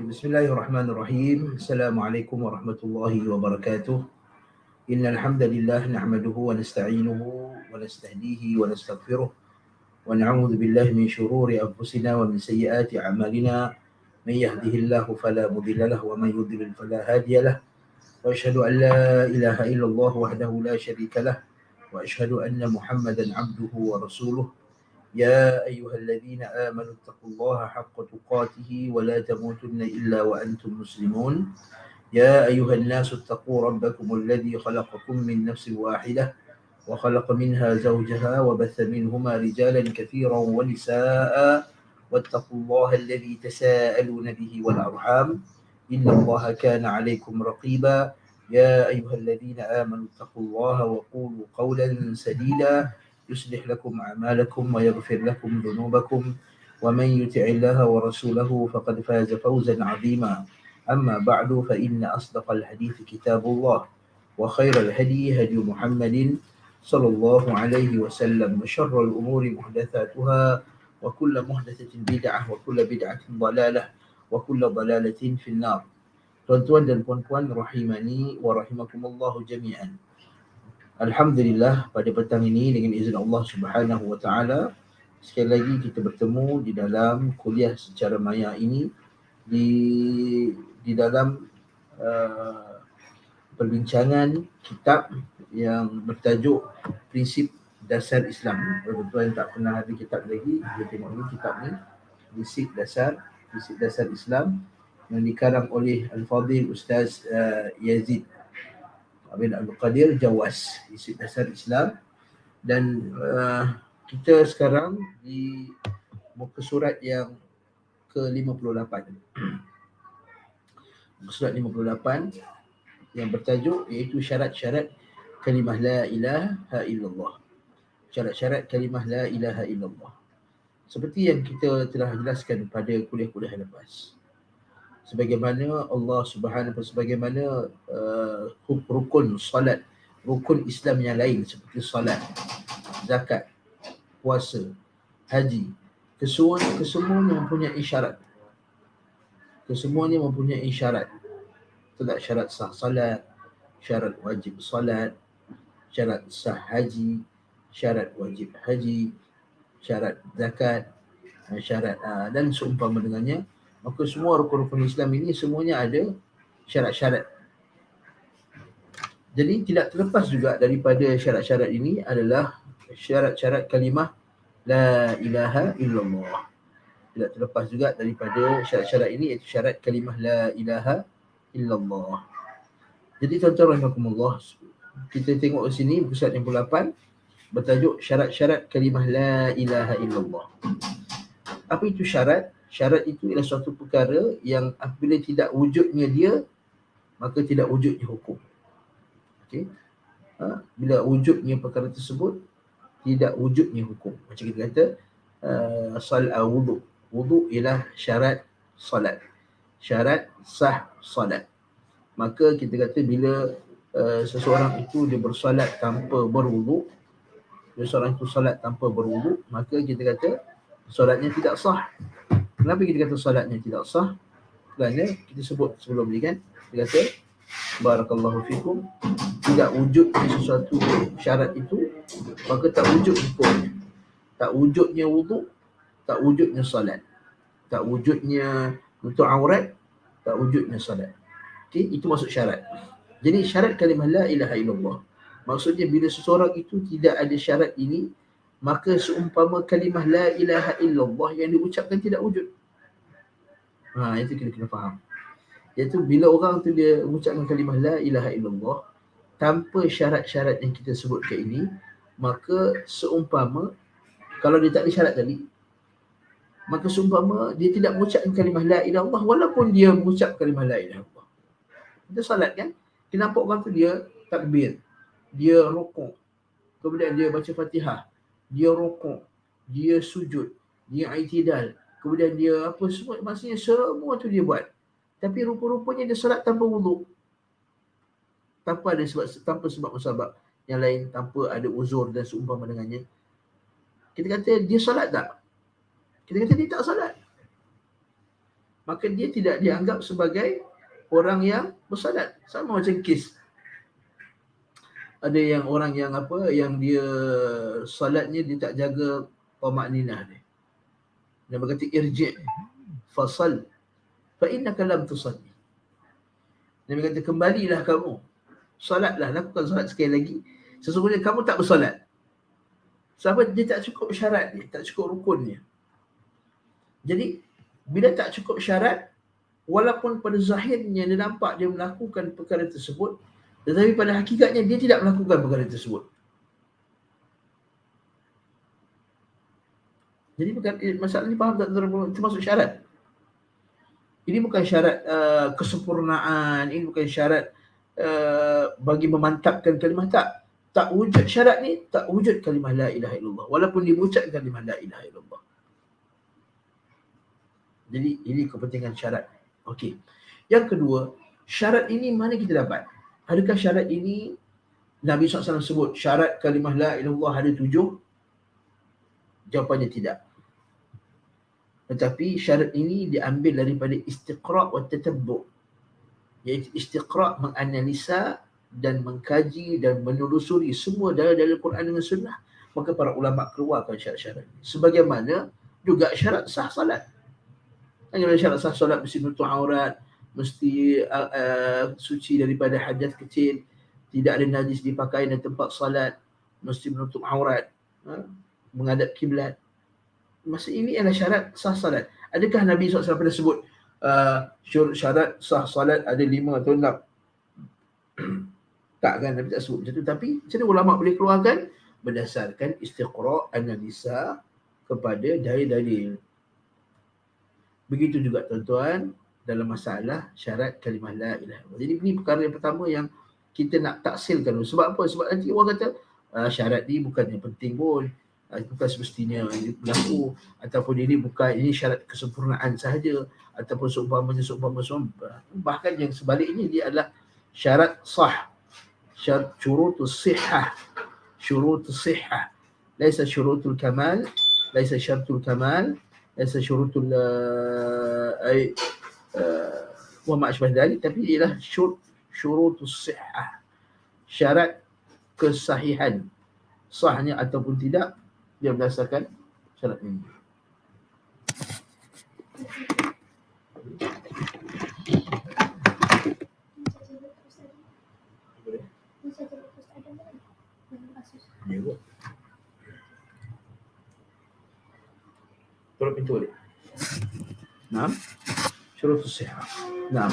بسم الله الرحمن الرحيم. السلام عليكم ورحمة الله وبركاته. إن الحمد لله نحمده ونستعينه ونستهديه ونستغفره ونعوذ بالله من شرور أنفسنا ومن سيئات أعمالنا. من يهده الله فلا مضل له ومن يضلل فلا هادي له، وأشهد أن لا إله إلا الله وحده لا شريك له، وأشهد أن محمدا عبده ورسوله. يا أيها الذين آمنوا اتقوا الله حق تقاته ولا تموتن إلا وأنتم مسلمون. يا أيها الناس اتقوا ربكم الذي خلقكم من نفس واحدة وخلق منها زوجها وبث منهما رجالا كثيرا ونساء، واتقوا الله الذي تساءلون به والأرحام إن الله كان عليكم رقيبا. يا أيها الذين آمنوا اتقوا الله وقولوا قولا سديدا يصلح لكم أعمالكم ويغفر لكم ذنوبكم، ومن يطع الله ورسوله فقد فاز فوزا عظيما. أما بعد فإن أصدق الحديث كتاب الله، وخير الهدي هدي محمد صلى الله عليه وسلم، وشر الأمور محدثاتها، وكل محدثة بدعة، وكل بدعة ضلالة، وكل ضلالة في النار. Tuan-tuan dan puan-puan rahimani wa rahimakumullahu jami'an. Alhamdulillah, pada petang ini dengan izin Allah Subhanahu wa taala sekali lagi kita bertemu di dalam kuliah secara maya ini di dalam perbincangan kitab yang bertajuk Prinsip Dasar Islam. Tuan-tuan yang tak pernah ada kitab lagi, kita tengok ni kitab ni, Prinsip Dasar Islam, yang dikarang oleh Al-Fadhil Ustaz Yazid bin Abdul Qadir Jawas, Prinsip Dasar Islam. Dan kita sekarang di muka surat yang ke-58. Muka surat 58 yang bertajuk iaitu syarat-syarat kalimah la ilaha illallah. Syarat-syarat kalimah la ilaha illallah. Seperti yang kita telah jelaskan pada kuliah-kuliah lepas. Sebagaimana Allah Subhanahu sebagaimana rukun solat, rukun Islam yang lain seperti solat, zakat, puasa, haji, kesemuanya mempunyai syarat. Kesemuanya mempunyai syarat. Tidak syarat sah salat, syarat wajib salat, syarat sah haji, syarat wajib haji, syarat zakat, syarat dan seumpama dengannya. Maka semua rukun-rukun Islam ini semuanya ada syarat-syarat. Jadi tidak terlepas juga daripada syarat-syarat ini adalah syarat-syarat kalimah la ilaha illallah. Tidak terlepas juga daripada syarat-syarat ini iaitu syarat kalimah la ilaha illallah. Jadi tuan-tuan rahimakumullah, kita tengok di sini muka surat yang ke-8 bertajuk syarat-syarat kalimah la ilaha illallah. Apa itu syarat? Syarat itu ialah suatu perkara yang apabila tidak wujudnya dia, maka tidak wujudnya hukum. Okey. Bila wujudnya perkara tersebut, tidak wujudnya hukum. Macam kita kata wudu. Wudu ialah syarat solat. Syarat sah solat. Maka kita kata bila seseorang itu dia bersolat tanpa berwudu, seseorang itu solat tanpa berwudu, maka kita kata solatnya tidak sah. Kenapa kita kata solatnya tidak sah? Kerana kita sebut sebelum ni kan, kita kata barakallahu fikum, tidak wujud sesuatu syarat itu, maka tak wujud hukum. Tak wujudnya wudu, tak wujudnya solat, tak wujudnya nutup aurat, tak wujudnya solat. Okey, itu maksud syarat. Jadi syarat kalimah la ilaha illallah, maksudnya bila seseorang itu tidak ada syarat ini, maka seumpama kalimah la ilaha illallah yang diucapkan tidak wujud. Itu kita kena faham. Iaitu bila orang tu dia mengucapkan kalimah la ilaha illallah tanpa syarat-syarat yang kita sebutkan ini, maka seumpama kalau dia tak ada syarat tadi, maka seumpama dia tidak mengucapkan kalimah la ilaha illallah walaupun dia mengucap kalimah la ilaha illallah. Kita salat kan, kita nampak orang tu dia takbir, dia rukuk, kemudian dia baca Fatihah, dia rukuk, dia sujud, dia i'tidal, kemudian dia apa semua, maksudnya semua tu dia buat. Tapi rupa-rupanya dia solat tanpa wudu. Tanpa sebab musabab yang lain, tanpa ada uzur dan seumpama dengannya. Kita kata dia solat tak? Kita kata dia tak solat. maka dia tidak dianggap sebagai orang yang bersolat. Sama macam kes ada yang orang yang yang dia solatnya dia tak jaga tamakninah dia. Dia berkata irji' fasal fa innaka lam tusalli. Dia berkata kembalilah kamu, solatlah, lakukan solat sekali lagi, sesungguhnya kamu tak bersolat. Sebab dia tak cukup syarat dia, tak cukup rukunnya. Jadi bila tak cukup syarat, walaupun pada zahirnya dia nampak dia melakukan perkara tersebut, tetapi pada hakikatnya dia tidak melakukan perkara tersebut. Jadi masalah ni faham tak tuan-tuan? Itu masuk syarat. Ini bukan syarat kesempurnaan, ini bukan syarat bagi memantapkan kalimah, tak. Tak wujud syarat ni, tak wujud kalimah la ilaha illallah. Walaupun dia mengucap kalimah la ilaha illallah. Jadi ini kepentingan syarat. Okey. Yang kedua, syarat ini mana kita dapat? Adakah syarat ini Nabi SAW sebut syarat kalimah la ilaha illallah ada 7? Jawapannya tidak. Tetapi syarat ini diambil daripada istiqra' wa tatabbu'. Iaitu istiqra' menganalisa dan mengkaji dan menelusuri semua dalil-dalil Quran dengan sunnah. Maka para ulama keluarkan syarat-syarat ini. Sebagaimana juga syarat sah salat. Hanya syarat sah salat mesti menutup aurat, mesti suci daripada hadas kecil, tidak ada najis di pakaian dan tempat salat, mesti menutup aurat, menghadap kiblat. Masa ini adalah syarat sah salat. Adakah Nabi SAW pernah sebut syarat sah salat ada 5 atau 6? Tak kan, Nabi tak sebut macam tu. Tapi macam mana ulama boleh keluarkan? Berdasarkan istiqra', analisa kepada dalil-dalil. Begitu juga tuan-tuan dalam masalah syarat kalimah la ilaha illallah. Jadi ini perkara yang pertama yang kita nak taksilkan. Sebab apa? Sebab nanti orang kata syarat ni bukan yang penting pun, bukan semestinya berlaku, ataupun ini syarat kesempurnaan sahaja, ataupun seumpama. Bahkan yang sebaliknya dia adalah syarat sah, syarat syurutus sihah, syurutus sihah, laisa syurutul kamal, laisa syaratul kamal, laisa syurutul wa ma asbah dzalik, tapi ialah syurutus sihah, syarat kesahihan, sahnya ataupun tidak dia berdasarkan syarat ini. Tutup pintu balik. Naam. Syurutus sihah. Naam.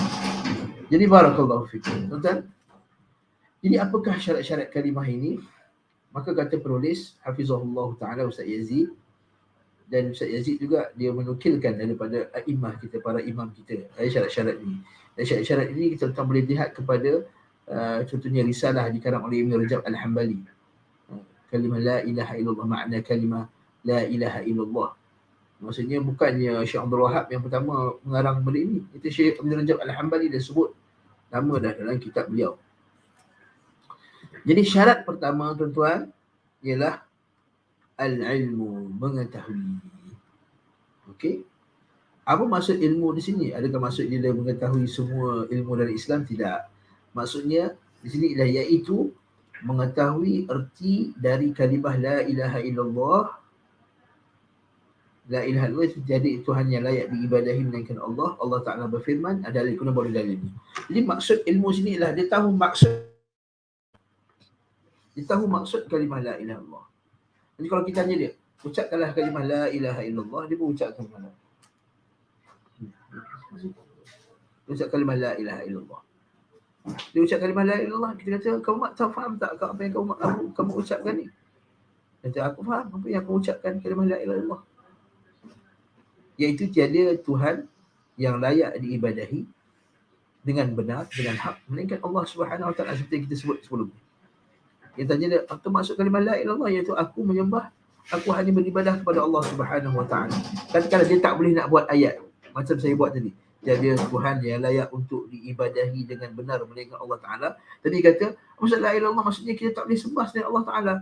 Jadi barakallahu fikum. Tuan-tuan. Jadi apakah syarat-syarat kalimah ini? Maka kata penulis hafizahullah taala Ustaz Yazid, dan Ustaz Yazid juga dia menukilkan daripada a'immah kita, para imam kita, syarat-syarat ini. Dan syarat-syarat ini kita boleh lihat kepada contohnya risalah dikarang oleh Ibn Rajab Al-Hambali. Kalimah la ilaha illallah, makna kalimah la ilaha illallah. Maksudnya bukannya Syekh Abdul Wahab yang pertama mengarang benda ini. Itu Syekh Ibn Rajab Al-Hambali dah sebut nama dah dalam kitab beliau. Jadi syarat pertama tuan-tuan ialah al-ilmu, mengetahui. Okey. Apa maksud ilmu di sini? Adakah maksud dia mengetahui semua ilmu dari Islam? Tidak. Maksudnya di sini ialah iaitu mengetahui erti dari kalimah la ilaha illallah. La ilaha illallah itu jadi Tuhan yang layak diibadahi melainkan Allah. Allah Ta'ala berfirman, ada dalil baru dalil ini. Jadi maksud ilmu sini ialah dia tahu maksud kalimah la ilaha illallah. Jadi kalau kita tanya dia, ucapkanlah kalimah la ilaha illallah, dia pun ucapkan mana? Ucap kalimah la ilaha illallah. Dia ucap kalimah la ilaha illallah, kita kata, kamu tak faham tak apa yang kamu ucapkan ni? Kata, aku faham apa yang kamu ucapkan kalimah la ilaha illallah. Iaitu tiada Tuhan yang layak diibadahi dengan benar, dengan hak, melainkan Allah Subhanahu Wa Taala, seperti kita sebut sebelum ni. Dia tanya dia, apa maksud kalimah la ilaha illallah? Iaitu aku hanya beribadah kepada Allah Subhanahu Wa Taala. Katakanlah dia tak boleh nak buat ayat macam saya buat tadi. Tiada Tuhan yang layak untuk diibadahi dengan benar melainkan Allah Taala. Tadi kata, maksud la ilaha illallah maksudnya kita tak boleh sembah selain Allah Taala.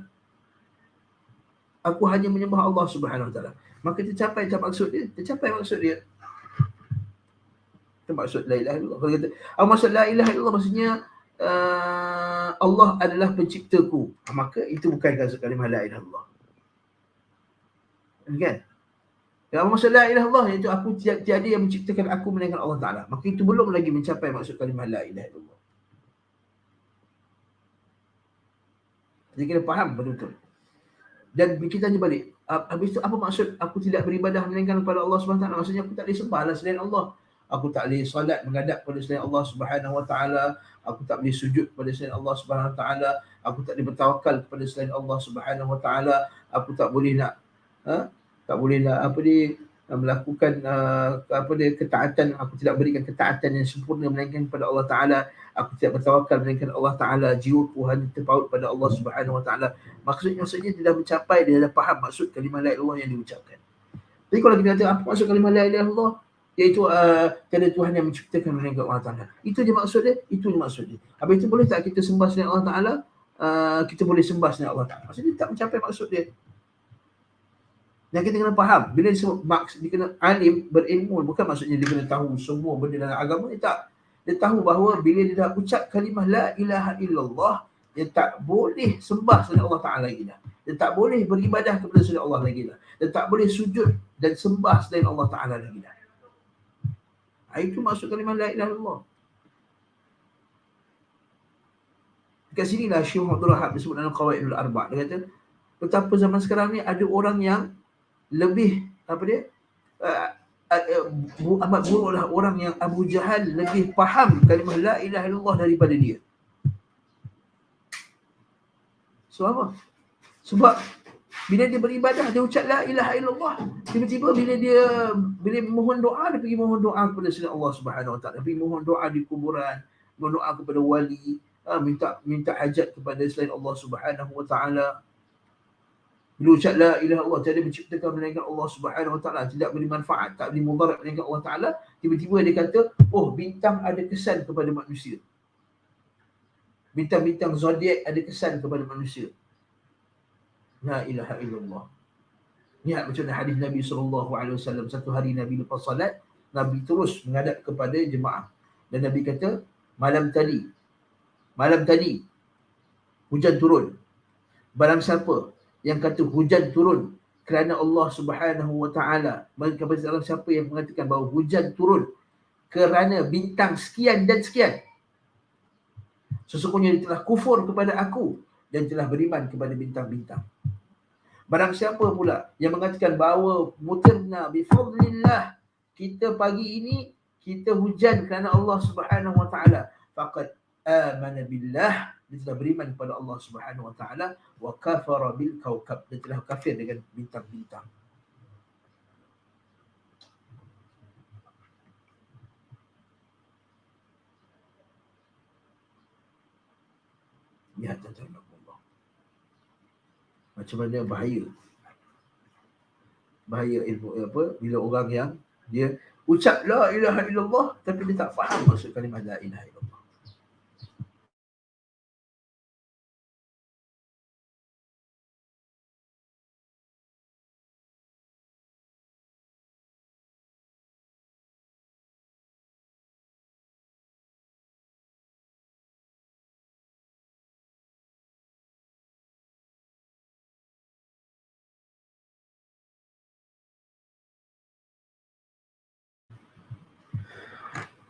Aku hanya menyembah Allah Subhanahu Wa Taala. Maka tercapai maksud dia. Itu maksud la ilaha illallah. Kalau kata apa maksud la ilaha illallah, maksudnya Allah adalah penciptaku. Maka itu bukan maksud kalimah la ilaha illallah. Kan? Yang maksud la ilaha illallah iaitu aku tiada yang menciptakan aku melainkan Allah Taala. Maka itu belum lagi mencapai maksud kalimah la ilaha illallah. Jadi kena faham betul-betul. Dan kita tanya balik, habis itu apa maksud aku tidak beribadah melainkan kepada Allah Subhanahu Wa Taala? Maksudnya aku tak boleh sembah selain Allah. Aku tak boleh solat menghadap kepada selain Allah Subhanahu Wa Taala. Aku tak boleh sujud kepada selain Allah Subhanahu Wa Taala. Aku tak boleh bertawakal kepada selain Allah Subhanahu Wa Taala. Aku tak boleh nak tak boleh nak melakukan ketaatan. Aku tidak berikan ketaatan yang sempurna melainkan kepada Allah Taala. Aku tidak bertawakal melainkan Allah Taala. Jiwaku hanya terpaut pada Allah Subhanahu Wa Taala. Maksudnya dia dah mencapai, dia dah faham maksud kalimah la ilaha illallah yang diucapkan. Jadi kalau kita kata apa maksud kalimah la ilaha illallah, iaitu tiada Tuhan yang menciptakan melainkan Allah Taala. Itu je maksud dia, itu je maksud dia. Habis itu boleh tak kita sembah selain Allah Taala? Kita boleh sembah selain Allah Taala. Maksudnya tak mencapai maksud dia. Dan kita kena faham, bila dia kena alim, berilmu, bukan maksudnya dia kena tahu semua benda dalam agama. Dia tak. Dia tahu bahawa bila dia dah ucap kalimah la ilaha illallah, dia tak boleh sembah selain Allah Ta'ala lagi dah. Dia tak boleh beribadah kepada selain Allah lagi dah. Dia tak boleh sujud dan sembah selain Allah Ta'ala lagi dah. Itu maksud kalimah la ilaha illallah. Dekat sinilah Syekh Abdul Wahab disebut dalam Qawaidul Arba'. Dia kata, betapa zaman sekarang ni ada orang yang lebih amat buruklah orang yang Abu Jahal lebih faham kalimah la ilaha illallah daripada dia. Sebab apa? Sebab bila dia beribadah, dia ucap la ilaha illallah, tiba-tiba bila mohon doa, dia pergi mohon doa kepada selain Allah Subhanahu Wa Taala, pergi mohon doa di kuburan, mohon doa kepada wali, minta hajat kepada selain Allah Subhanahu Wa Taala. Bila ucap la ilaha illallah, tiada menciptakan melainkan Allah Subhanahu Wa Taala, tidak beri manfaat, tak beri mudarat melainkan Allah Taala, tiba-tiba dia kata, oh, bintang ada kesan kepada manusia. Bintang-bintang zodiak ada kesan kepada manusia. La ilaha illallah. Lihat macam mana hadis Nabi SAW. Satu hari Nabi lepas salat, Nabi terus menghadap kepada jemaah. Dan Nabi kata, malam tadi, hujan turun. Barang siapa yang kata hujan turun kerana Allah Subhanahu Wa Taala, barang siapa yang mengatakan bahawa hujan turun kerana bintang sekian dan sekian, sesungguhnya dia telah kufur kepada aku dan telah beriman kepada bintang-bintang. Barang siapa pula yang mengatakan bahawa mutirna bifadlillah, kita pagi ini kita hujan kerana Allah Subhanahu Wa Taala, faqad amana billah, dia telah beriman kepada Allah Subhanahu Wa Taala, wa kafara bil kaukab, dia telah kafir dengan bintang-bintang. Lihat tuan-tuan Allah, macam mana bahaya ilmu bila orang yang dia ucap la ilaha illallah tapi dia tak faham maksud kalimah la ilaha illallah.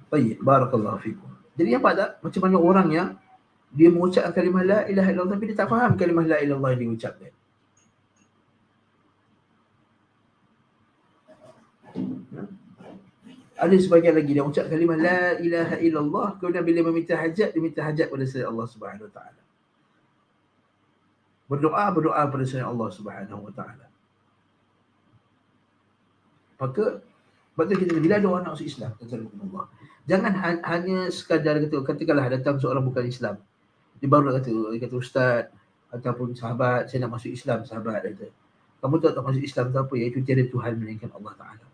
Baik, barakallahu fikum. Jadi apa tak? Macam mana orang yang dia mengucapkan kalimah la ilaha illallah tapi dia tak faham kalimah la ilaha illallah yang diucapkan. Ada sebagian lagi dia ucap kalimah la ilaha illallah, kemudian bila meminta hajat, dia minta hajat pada selain Allah Subhanahu Wa Taala. Berdoa pada selain Allah Subhanahu Wa Taala. Maka sebab kita bila ada orang nak masuk Islam, Allah, jangan hanya sekadar katakanlah datang seorang bukan Islam, dia baru dia kata ustaz ataupun sahabat, saya nak masuk Islam. Sahabat kata, kamu tahu tak masuk Islam tu apa? Iaitu tiada Tuhan melainkan Allah Ta'ala.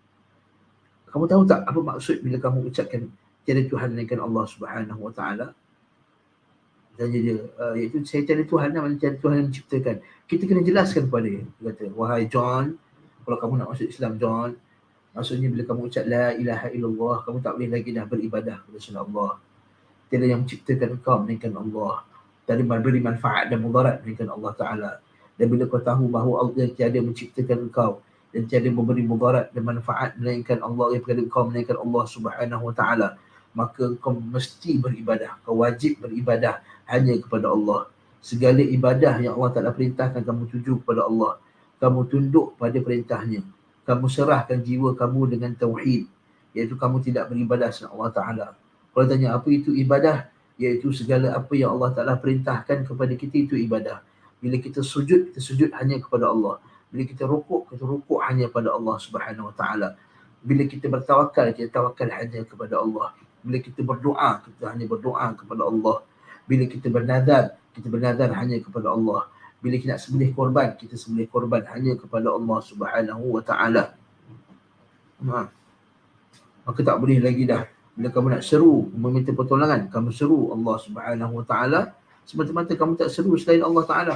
Kamu tahu tak apa maksud bila kamu ucapkan tiada Tuhan melainkan Allah Subhanahu Wa Ta'ala? Tanya dia, iaitu saya tiada Tuhan, mana tiada Tuhan yang menciptakan. Kita kena jelaskan kepada dia. Dia kata, wahai John, kalau kamu nak masuk Islam John, Maksudnya bila kamu ucap la ilaha illallah, kamu tak boleh lagi dah beribadah kepada selain Allah. Tiada yang menciptakan engkau melainkan Allah. Tiada beri manfaat dan mudarat melainkan Allah Ta'ala. Dan bila kau tahu bahawa Allah tiada menciptakan engkau dan tiada memberi mudarat dan manfaat melainkan Allah kepada engkau melainkan Allah Subhanahu Wa Ta'ala, maka kau mesti beribadah. Kau wajib beribadah hanya kepada Allah. Segala ibadah yang Allah Ta'ala perintahkan kamu tuju kepada Allah. Kamu tunduk pada perintahnya. Kamu serahkan jiwa kamu dengan tauhid, iaitu kamu tidak beribadah selain Allah Ta'ala. Kalau tanya apa itu ibadah, iaitu segala apa yang Allah Ta'ala perintahkan kepada kita itu ibadah. Bila kita sujud hanya kepada Allah. Bila kita rukuk hanya kepada Allah Subhanahu Wa Ta'ala. Bila kita bertawakal, kita tawakal hanya kepada Allah. Bila kita berdoa, kita hanya berdoa kepada Allah. Bila kita bernazar hanya kepada Allah. Bila kita nak sembelih korban, kita sembelih korban hanya kepada Allah Subhanahu Wa Ta'ala. Maka tak boleh lagi dah. Bila kamu nak seru, meminta pertolongan, kamu seru Allah Subhanahu Wa Ta'ala, semata-mata kamu tak seru selain Allah Ta'ala.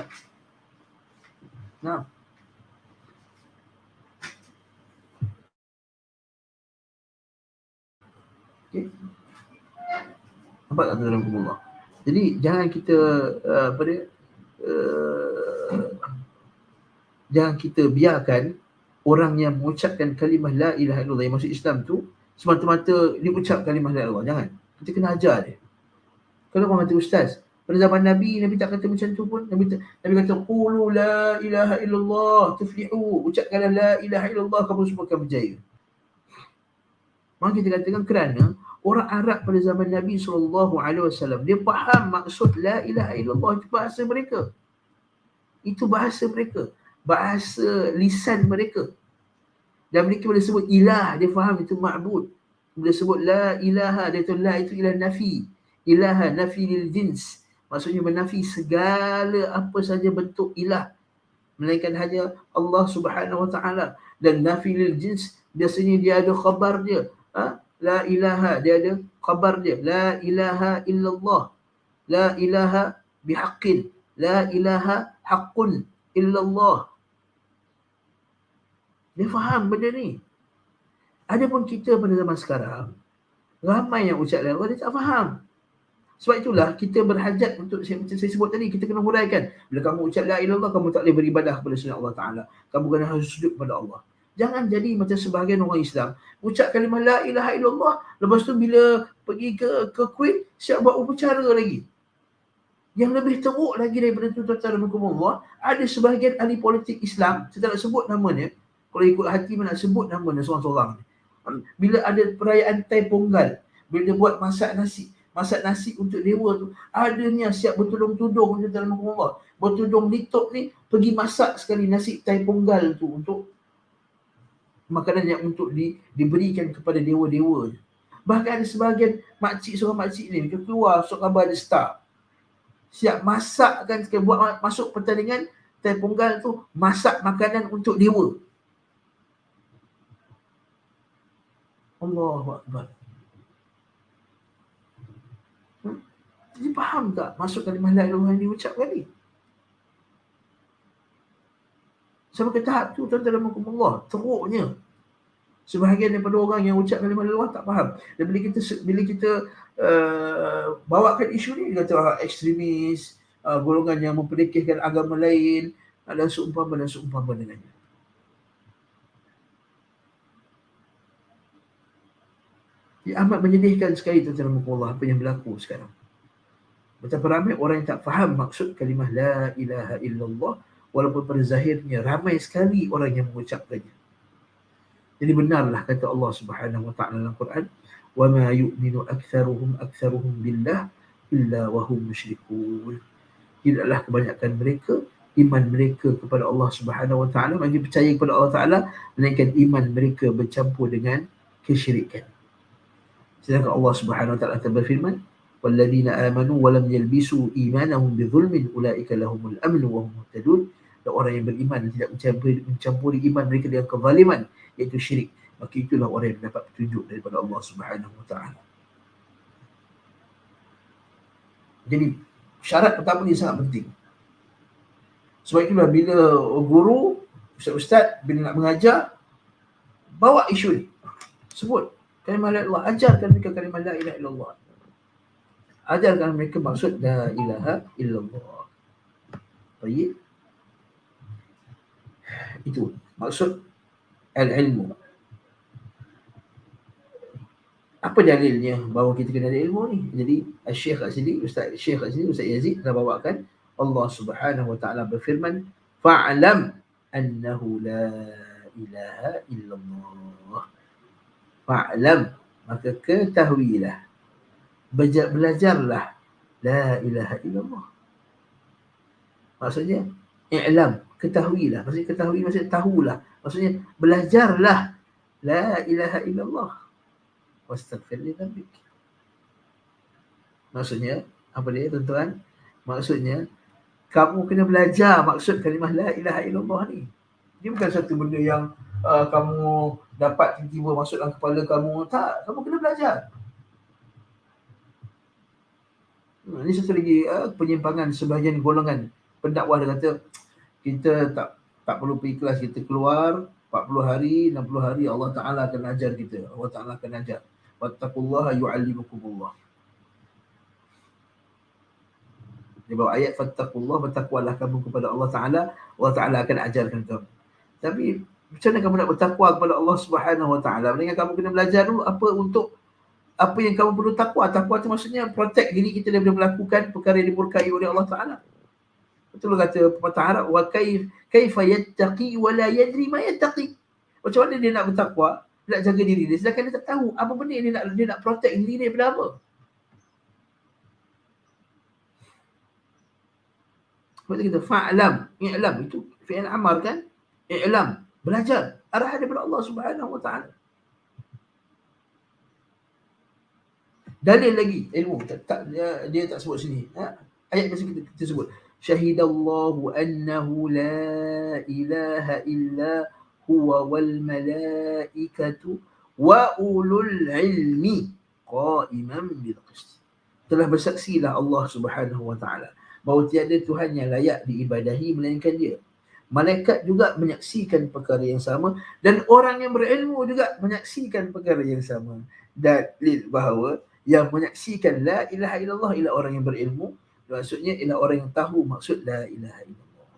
Nah. Okay. Nampak tak dalam Allah? Jadi jangan kita jangan kita biarkan orang yang mengucapkan kalimah la ilaha illallah yang masuk Islam tu semata-mata dia ucap kalimah la ilaha illallah. Jangan. Kita kena ajar dia. Kalau orang kata ustaz, pada zaman Nabi tak kata macam tu pun. Nabi kata qulu la ilaha illallah tuflihu. Ucapkanlah la ilaha illallah, kamu semua akan berjaya. Maka kita katakan kerana orang Arab pada zaman Nabi SAW, dia faham maksud la ilaha illallah, itu bahasa mereka. Itu bahasa mereka. Bahasa lisan mereka. Dan mereka boleh sebut ilah, dia faham itu ma'bud. Bila sebut la ilaha, dia tahu la itu ilah nafi. Ilaha nafi lil jins. Maksudnya menafi segala apa saja bentuk ilah, melainkan hanya Allah Subhanahu Wa Ta'ala. Dan nafi lil jins, biasanya dia ada khabar dia. La ilaha, dia ada khabar dia. La ilaha illallah. La ilaha bihaqqin. La ilaha haqqun illallah. Dia faham benda ni. Adapun kita pada zaman sekarang, ramai yang ucap la ilaha, dia tak faham. Sebab itulah kita berhajat untuk, macam saya sebut tadi, kita kena huraikan. Bila kamu ucap la ilaha illallah, kamu tak boleh beribadah kepada selain Allah Ta'ala. Kamu kena harus sujud kepada Allah. Jangan jadi macam sebahagian orang Islam, ucap kalimah la ilaha illallah, lepas tu bila pergi ke Kuwait, siap buat upacara lagi. Yang lebih teruk lagi daripada itu, tuan-tuan dan Allah, ada sebahagian ahli politik Islam, saya tak nak sebut namanya, kalau ikut hati nak sebut namanya seorang-seorang. Bila ada perayaan Tai Ponggal, bila dia buat masak nasi untuk dewa tu, adanya siap bertudung-tudung dalam Allah, bertudung litop ni, pergi masak sekali nasi Tai Ponggal tu untuk makanan yang untuk diberikan kepada dewa-dewa. Bahkan ada sebahagian seorang makcik ni, dia keluar surat khabar The Star, siap masakkan, buat masuk pertandingan Tai Ponggal tu, masak makanan untuk dewa. Allahu Akbar. Jadi faham tak masuk kalimah la ilaha illallah yang diucapkan ni? Sampai ke tahap tu, tuan-tuan dan Allah, teruknya sebahagian daripada orang yang ucap kalimah la ilaha illallah tak faham. Dan bila kita bawakan isu ni, dia kata ekstremis, golongan yang memperdekihkan agama lain, dan seumpama dengannya. Ia amat menyedihkan sekali, tuan-tuan dan Allah, apa yang berlaku sekarang. Betapa ramai orang yang tak faham maksud kalimah la ilaha illallah, walaupun pada zahirnya ramai sekali orang yang mengucapkannya. Jadi benarlah kata Allah Subhanahu Wa Ta'ala dalam Quran, wa ma yu'minu aktsaruhum billah illa wa hum musyrikun. Tidaklah kebanyakan mereka, iman mereka kepada Allah Subhanahu Wa Ta'ala, bagi percaya kepada Allah Ta'ala, melainkan iman mereka bercampur dengan kesyirikan. Sedangkan Allah Subhanahu Wa Ta'ala berfirman, walladzina amanu wa lam yalbisu imanahum bidzulmin ulaika lahumul amnu wa hum muhtadun. Dan orang yang beriman dan tidak mencampuri iman mereka dengan kezaliman, iaitu syirik, maka itulah orang yang mendapat petunjuk daripada Allah Subhanahu Wa Ta'ala. Jadi syarat pertama ni sangat penting. Sebab itulah bila guru, ustaz-ustaz bila nak mengajar, bawa isu ni. Sebut kalimah la ilaha illallah, ajarkan mereka kalimah la ilaha illallah. Ajarkan mereka maksud la ilaha illallah. Baik. Itu maksud al-ilmu. Apa dalilnya bahawa kita kena ada ilmu ni? Jadi Syekh kat sini, Ustaz Yazid dah bawakan Allah Subhanahu wa taala berfirman, fa'lam annahu la ilaha illallah. Fa'lam, maka ketahuilah, belajarlah la ilaha illallah. Maksudnya i'lam, ketahuilah. Maksudnya ketahui, maksudnya tahulah. Maksudnya belajarlah la ilaha illallah. Wastaghfir li dzambik. Maksudnya apa dia tuan-tuan? Maksudnya kamu kena belajar maksud kalimah la ilaha illallah ni. Dia bukan satu benda yang kamu dapat tiba-tiba masuk dalam kepala kamu. Tak, kamu kena belajar. Ini satu lagi penyimpangan sebahagian golongan pendakwah. Dia kata kita tak perlu pergi kelas, kita keluar 40 hari, 60 hari Allah Ta'ala akan ajar kita. Allah Ta'ala akan ajar. Wattaqullaha yu'allimukumullah. Dia bawa ayat fattaqullah, bertakwalah kamu kepada Allah Ta'ala, Allah Ta'ala akan ajarkan kamu. Tapi macam mana kamu nak bertakwa kepada Allah Subhanahu Wa Ta'ala? Mendingan kamu kena belajar dulu apa yang kamu perlu takwa. Takwa itu maksudnya protect diri kita daripada melakukan perkara yang dimurkai oleh Allah Ta'ala. Betul kata pepatah Arab, wa kaifa yattaqi wa la yadri ma yattaqi. Macam mana dia nak bertakwa, dia nak jaga diri dia, sedangkan dia tak tahu apa benda yang dia nak protect diri dia daripada apa. Sebab kita fa'lam, i'lam, itu fi'il amar kan? I'lam, belajar, arahan daripada Allah Subhanahu Wa Ta'ala. Dalil lagi ilmu, dia tak sebut sini. Ayat biasa kita sebut. Syahidallahu annahu la ilaha illa huwa wal malaikatu wa ulul ilmi qa'iman bil qist. Telah bersaksilah Allah Subhanahu Wa Ta'ala bahawa tiada Tuhan yang layak diibadahi melainkan dia. Malaikat juga menyaksikan perkara yang sama dan orang yang berilmu juga menyaksikan perkara yang sama. Dalil bahawa yang menyaksikan la ilaha illallah ialah orang yang berilmu. Maksudnya ialah orang yang tahu maksud la ilaha illallah.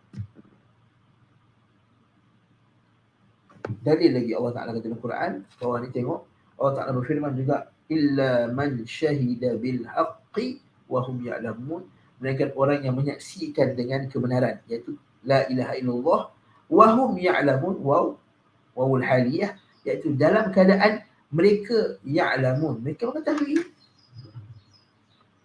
Dalil lagi Allah Ta'ala kata dalam Quran, bawah ni tengok, Allah Ta'ala berfirman juga, illa man syahida bil haqqi wa hum ya'lamun. Melainkan orang yang menyaksikan dengan kebenaran, iaitu la ilaha illallah, wa hum ya'lamun, wawul haliyah, iaitu dalam keadaan mereka ya'lamun, mereka mengetahui.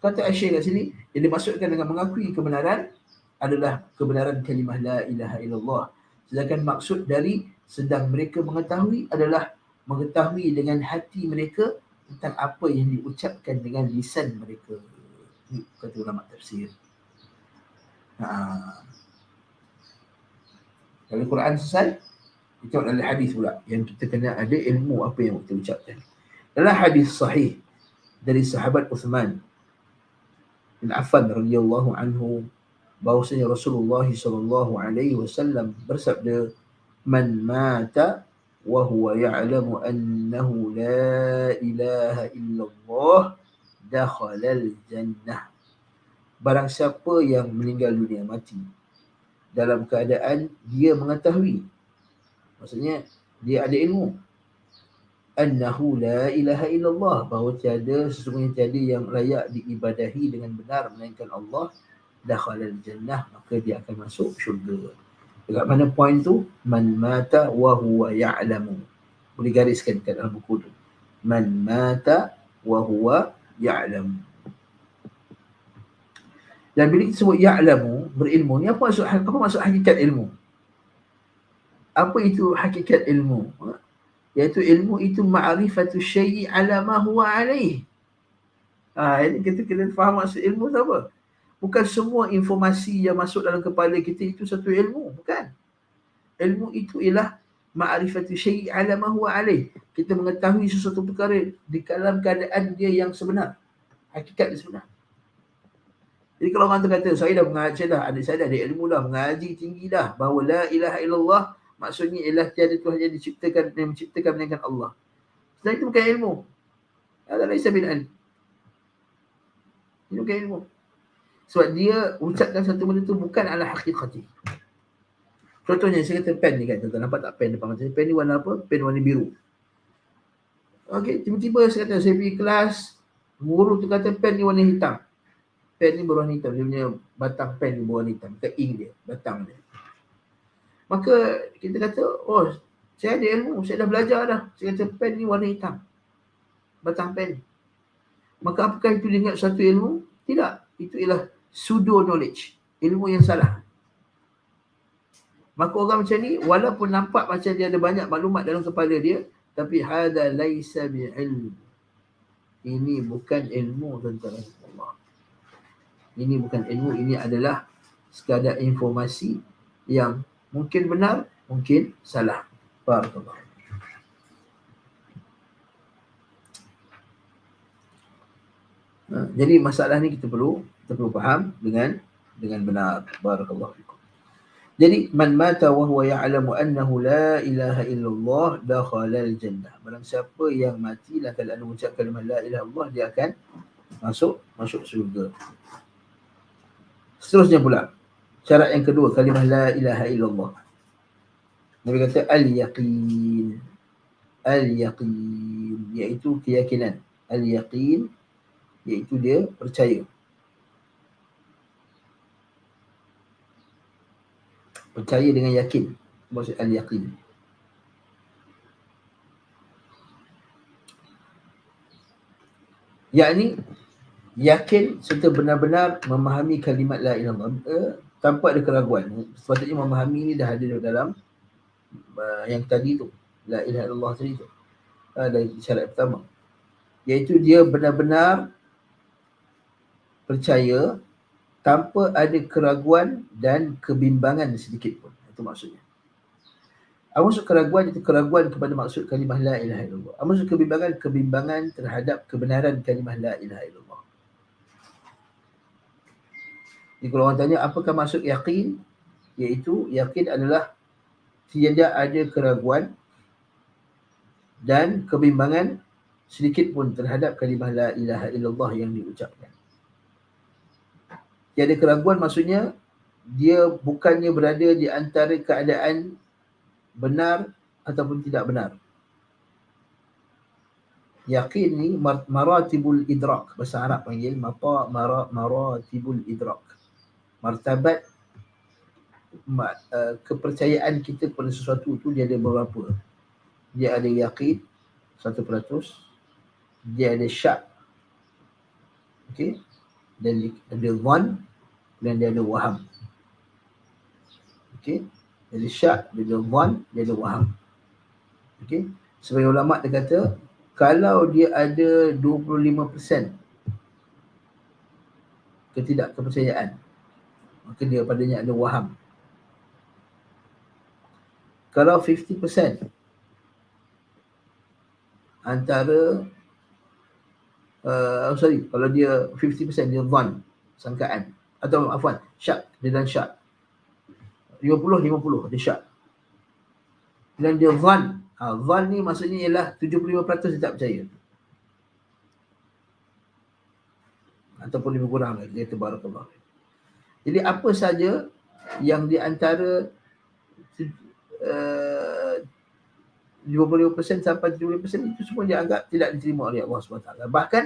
Kata Syekh kat sini, yang dimaksudkan dengan mengakui kebenaran adalah kebenaran kalimah la ilaha illallah. Sedangkan maksud dari sedang mereka mengetahui adalah mengetahui dengan hati mereka tentang apa yang diucapkan dengan lisan mereka. Ini kata ulama tafsir. Kalau Quran selesai, kita ada hadis pula yang kita kena ada ilmu apa yang kita ucapkan. Dalam hadis sahih dari sahabat Uthman bin Affan radhiyallahu anhu, bahawasanya Rasulullah sallallahu alaihi wasallam bersabda, man mata wa huwa ya'lamu annahu la ilaha illallah dakhala al-jannah. Barang siapa yang meninggal dunia, mati dalam keadaan dia mengetahui, maksudnya dia ada ilmu, annahu la ilaha illallah, bahawa sesungguhnya tiada yang layak diibadahi dengan benar melainkan Allah, dakhala al-jannah, maka dia akan masuk syurga. Dekat mana poin tu? Man mata wa huwa ya'lamu. Boleh gariskan kat dalam buku tu. Man mata wa huwa ya'lamu. Dan bila kita sebut ya'lamu, berilmu ni, apa maksud hakikat ilmu? Apa itu hakikat ilmu? Iaitu ilmu itu ma'rifatu syai'i ala ma huwa alaih. Ini kita kena faham maksud ilmu tu apa. Bukan semua informasi yang masuk dalam kepala kita itu satu ilmu. Bukan. Ilmu itu ialah ma'rifatu syai'i ala ma huwa alaih. Kita mengetahui sesuatu perkara di dalam keadaan dia yang sebenar. Hakikat dia sebenar. Jadi kalau orang tu kata, saya dah mengajar dah, adik saya dah ada ilmu dah, mengaji tinggi dah, bahawa la ilaha illallah Maksudnya ialah tiada Tuhan yang menciptakan melainkan Allah. Dan itu bukan ilmu. Ada laisa bil ilm. Itu bukan ilmu. Sebab dia ucapkan satu benda tu bukan ala haqiqati. Contohnya saya kata pen ni kan, tuan nampak tak pen depan mata saya? Pen ni warna apa? Pen warna biru. Okey, tiba-tiba saya kata saya pergi kelas, guru tu kata pen ni warna hitam. Pen ni berwarna hitam, dia punya batang pen ni berwarna hitam, ke ink dia, batang dia. Maka kita kata, oh, saya ada ilmu, saya dah belajar dah. Saya kata pen ni warna hitam. Batang pen. Maka apakah itu dengan satu ilmu? Tidak. Itu ialah pseudo knowledge. Ilmu yang salah. Maka orang macam ni, walaupun nampak macam dia ada banyak maklumat dalam kepala dia, tapi hadha laisa bi'ilm. Ini bukan ilmu, tuan-tuan. Ini bukan ilmu, ini adalah sekadar informasi yang mungkin benar, mungkin salah. Barakallahu. Jadi masalah ni kita perlu faham dengan benar. Barakallahu fikum. Jadi man mata wa huwa ya'lamu annahu la ilaha illallah dakhala al-jannah. Barang siapa yang mati dalam keadaan mengucap kalimah la ilaha illallah, dia akan masuk surga. Seterusnya pula, syarat yang kedua kalimah la ilaha illallah. Nabi kata al-yaqin. Al-yaqin iaitu keyakinan. Al-yaqin iaitu dia percaya. Percaya dengan yakin. Maksud al-yaqin. Yakni yakin serta benar-benar memahami kalimat la ilaha illallah tanpa ada keraguan. Sepatutnya memahami ni dah ada dalam yang tadi tu, la ilaha illallah tadi tu. Dari syarat pertama, iaitu dia benar-benar percaya tanpa ada keraguan dan kebimbangan sedikit pun. Itu maksudnya. Apa maksud keraguan? Itu keraguan kepada maksud kalimah la ilaha illallah. Apa maksud kebimbangan? Kebimbangan terhadap kebenaran kalimah la ilaha illallah. Jadi kalau orang tanya apakah maksud yakin, iaitu yakin adalah tiada ada keraguan dan kebimbangan sedikit pun terhadap kalimah la ilaha illallah yang diucapkan. Tiada keraguan maksudnya dia bukannya berada di antara keadaan benar ataupun tidak benar. Yakin ni maratibul idrak, bahasa Arab panggil maratibul idrak. Martabat kepercayaan kita kepada sesuatu tu dia ada beberapa. Dia ada yakin 100%, dia ada syak, okey, dan ada dhan, dan dia ada waham. Okey, jadi syak, dia ada dhan, dia ada waham. Okey, sebagai ulama dia kata kalau dia ada 25% ketidakkepercayaan, maka dia padanya ada waham. Kalau 50% antara kalau dia 50% dia dhan, sangkaan, atau afwan, syak, dia dan syak 50-50 dia syak, dan dia dhan. Dhan ni maksudnya ialah 75% dia tak percaya ataupun lebih kurang lagi, dia tabarakallah. Jadi apa saja yang di antara 55% sampai 70% itu semua dianggap tidak diterima oleh Allah SWT. Bahkan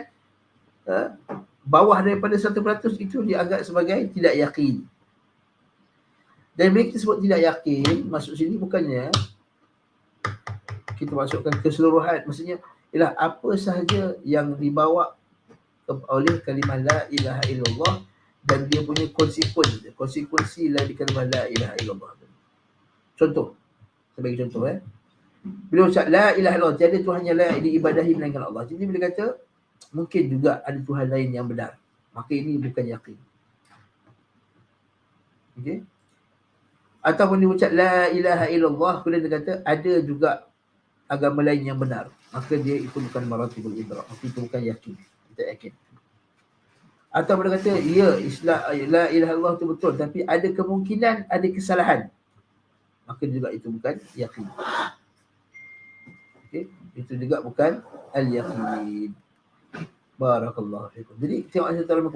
bawah daripada 100% itu dianggap sebagai tidak yakin. Dan bila kita sebut tidak yakin, maksud sini bukannya kita masukkan keseluruhan. Maksudnya ialah apa sahaja yang dibawa oleh kalimah la ilaha illallah dan dia punya konsekuensi dari kalimah la ilaha illallah. Contoh, saya bagi contoh bila ucap la ilaha illallah, tiada Tuhan yang layak diibadahi melainkan Allah. Jadi bila kata mungkin juga ada Tuhan lain yang benar, maka ini bukan yakin. Okey. Ataupun dia ucap la ilaha illallah, kemudian dia kata ada juga agama lain yang benar, maka dia itu bukan maratibul idrak, maka itu bukan yakin, tidak yakin. Atau dia kata ya Islam la ilaha illallah itu betul, tapi ada kemungkinan ada kesalahan. maka juga itu bukan yakin. Okay? Itu juga bukan al-yaqin. Barakallahu fikum. Jadi tengok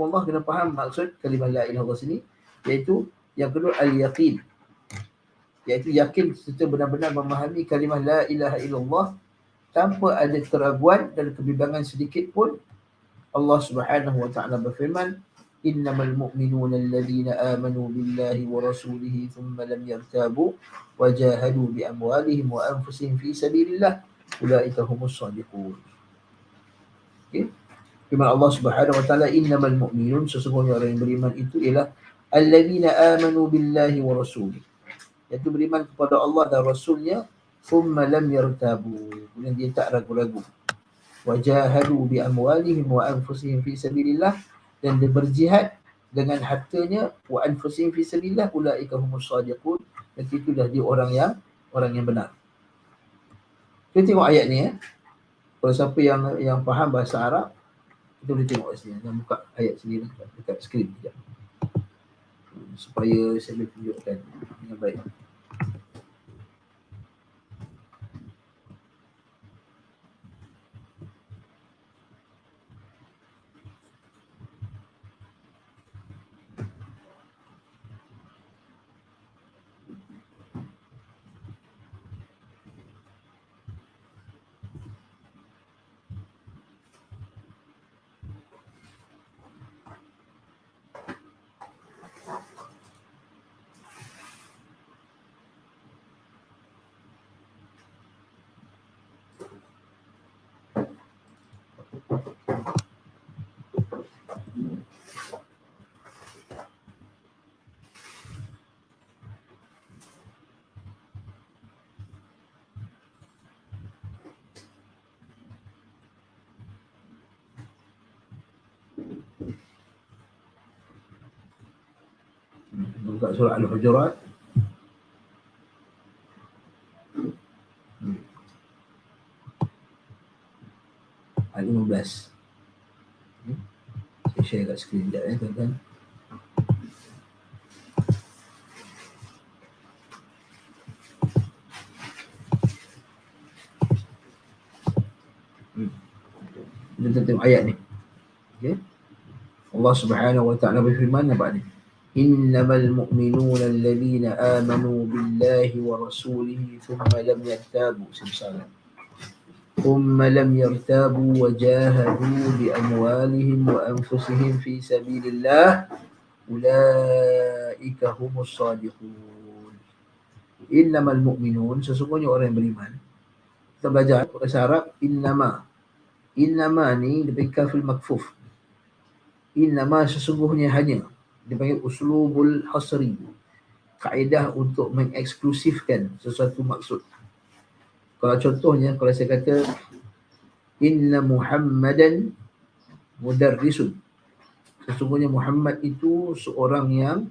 Allah kena faham maksud kalimah la ilaha illallah sini, iaitu yang kedua al-yaqin, iaitu yakin serta benar-benar memahami kalimah la ilaha illallah tanpa ada keraguan dan kebimbangan sedikit pun. Allah Subhanahu wa taala berfirman, innamal mu'minuna alladhina amanu billahi wa rasulihi thumma lam yartabu wa jahadu bi amwalihim wa anfusihim fi sabilillah ulaika humus shadiqun. Okay? Firman Allah Subhanahu wa taala, innamal mu'minun, sesungguhnya orang yang beriman itu ialah alladhina amanu billahi wa rasulihi, iaitu beriman kepada Allah dan Rasulnya, thumma lam yartabu, kemudian dia tak ragu-ragu, wajahadu bi amwalihim wa anfusihim fi sabilillah, dan dia berjihad dengan hartanya, wa anfusihim fi sabilillah ulaika humus shadiqun, dan itulah dia orang yang benar. Kita tengok ayat ni Kalau siapa yang faham bahasa Arab, kita boleh tengok sini dan buka ayat sendiri dekat skrin sekejap, supaya saya boleh tunjukkan dengan baik. Buka surah Al-Hujurat. Ayat 15. Saya share kat skrin sekejap tuan-tuan. Kita tengok ayat ni. Okay. Allah Subhanahu wa taala berfirman, nampak ni, innamal mu'minuna alladhina amanu billahi wa rasulihi thumma lam yartabu, thumma lam yartabu wa jahadu bi amwalihim wa anfusihim fi sabilillah ulaika humus shadiqun. Innamal mu'minun, sesungguhnya orang yang beriman. Kita belajar bahasa Arab, innama ni dipanggil kafil makfuf. Innama, sesungguhnya, hanya, dipanggil uslubul hasri, kaedah untuk mengeksklusifkan sesuatu maksud. Kalau contohnya, kalau saya kata inna Muhammadan mudarrisun, sesungguhnya Muhammad itu seorang yang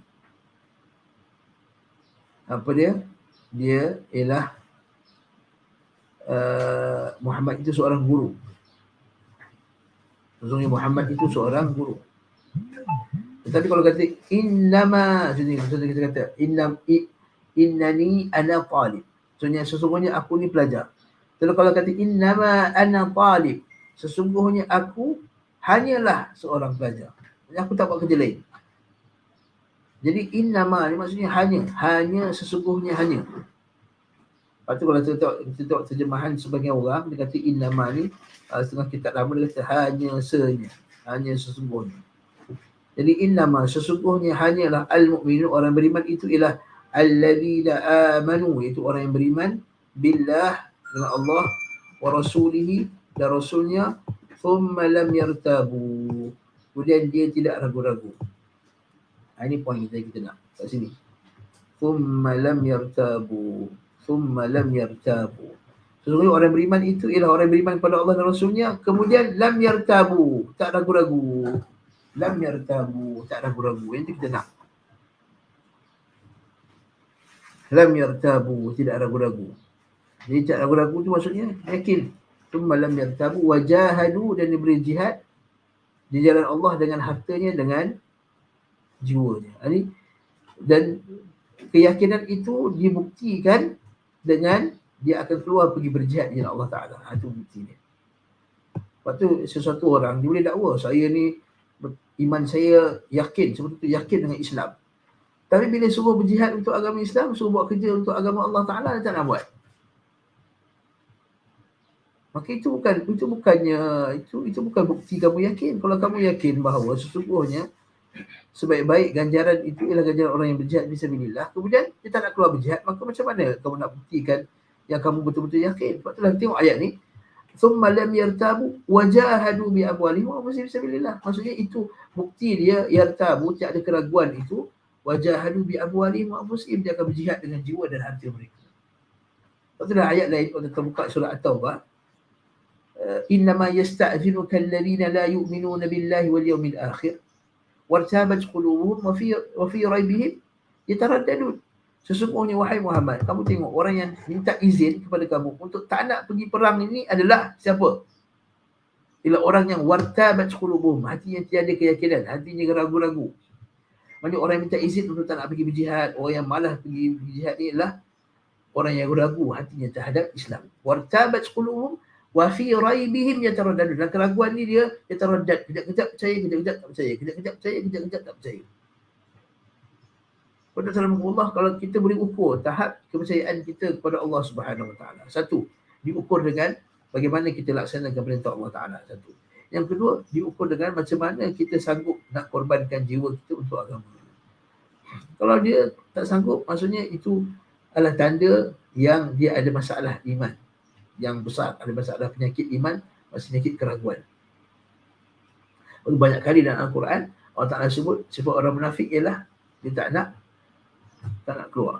dia ialah Muhammad itu seorang guru. Sesungguhnya Muhammad itu seorang guru. Tetapi kalau kata innama, kita kata innani ana talib, sesungguhnya aku ni pelajar. Jadi kalau kata innama ana talib, sesungguhnya aku hanyalah seorang pelajar, aku tak buat kerja lain. Jadi innama ni maksudnya hanya sesungguhnya hanya. Lepas tu kalau kita tengok terjemahan sebagian orang, dia kata innama ni, setengah kitab lama dia kata hanya sesungguhnya. Jadi innama, sesungguhnya hanyalah al-mu'minun, orang beriman itu ialah alladzina amanu, iaitu orang yang beriman billah, dengan Allah, wa rasulihi, dan rasulnya, thumma lam yartabu, kemudian dia tidak ragu-ragu. Ini poin kita nak kat sini. Thumma lam yartabu, sesungguhnya orang beriman itu ialah orang beriman kepada Allah dan Rasulnya, kemudian lam yartabu, tak ragu-ragu. Lam yartabu, tak ragu-ragu. Yang itu kita nak. Lam yartabu, tidak ragu-ragu. Jadi tak ragu-ragu tu maksudnya yakin. Thumma lam yartabu wa jahadu, dan dia berjihad di jalan Allah dengan hartanya, dengan jiwanya. Dan keyakinan itu dibuktikan dengan dia akan keluar pergi berjihad dengan Allah Ta'ala. Itu buktinya. Lepas tu sesuatu orang, dia boleh dakwa, saya ni iman saya yakin, seperti tu yakin dengan Islam. Tapi bila suruh berjihad untuk agama Islam, suruh buat kerja untuk agama Allah Ta'ala, dia tak nak buat. Maka itu bukan bukti kamu yakin. Kalau kamu yakin bahawa sesungguhnya sebaik-baik ganjaran itu ialah ganjaran orang yang berjihad fisabilillah, kemudian dia tak nak keluar berjihad, maka macam mana kamu nak buktikan yang kamu betul-betul yakin? Sebab itulah tengok ayat ni, thumma lam yartabu wajahadu bi amwalihim wa anfusihim fisabilillah. Maksudnya itu bukti dia yartabu, tiada keraguan itu, wajahadu bi amwalihim wa anfusihim, dia akan berjihad dengan jiwa dan harta mereka. Lepas itulah ayat lain kalau kita buka surah At-Taubah, innama yasta'zinuka alladhina la yu'minuna billahi wal yawmil akhir wartabat qulubuhum wa fi raibihim yataraddadun. Sesungguhnya wahai Muhammad, kamu tengok orang yang minta izin kepada kamu untuk tak nak pergi perang ini adalah siapa? Ialah orang yang wartabat qulubuhum, hatinya tiada keyakinan, hatinya ragu-ragu. Maksudnya orang yang minta izin untuk tak nak pergi berjihad, orang yang malas pergi berjihad ni adalah orang yang ragu hatinya terhadap Islam. Wartabat qulubuhum wa fi raibihim yataraddadun. Dan keraguan ni dia yataraddad, kejap-kejap percaya, kejap-kejap tak percaya, kejap-kejap percaya, kejap-kejap tak percaya. Pada Allah, kalau kita boleh ukur tahap kepercayaan kita kepada Allah Subhanahu Wa Taala. Satu, diukur dengan bagaimana kita laksanakan perintah Allah Taala. Satu. Yang kedua, diukur dengan macam mana kita sanggup nak korbankan jiwa kita untuk agama. Kalau dia tak sanggup, maksudnya itu adalah tanda yang dia ada masalah iman yang besar, ada masalah penyakit iman, penyakit keraguan. Banyak kali dalam Al-Quran Allah Ta'ala sebut sifat orang munafik ialah dia tak nak keluar.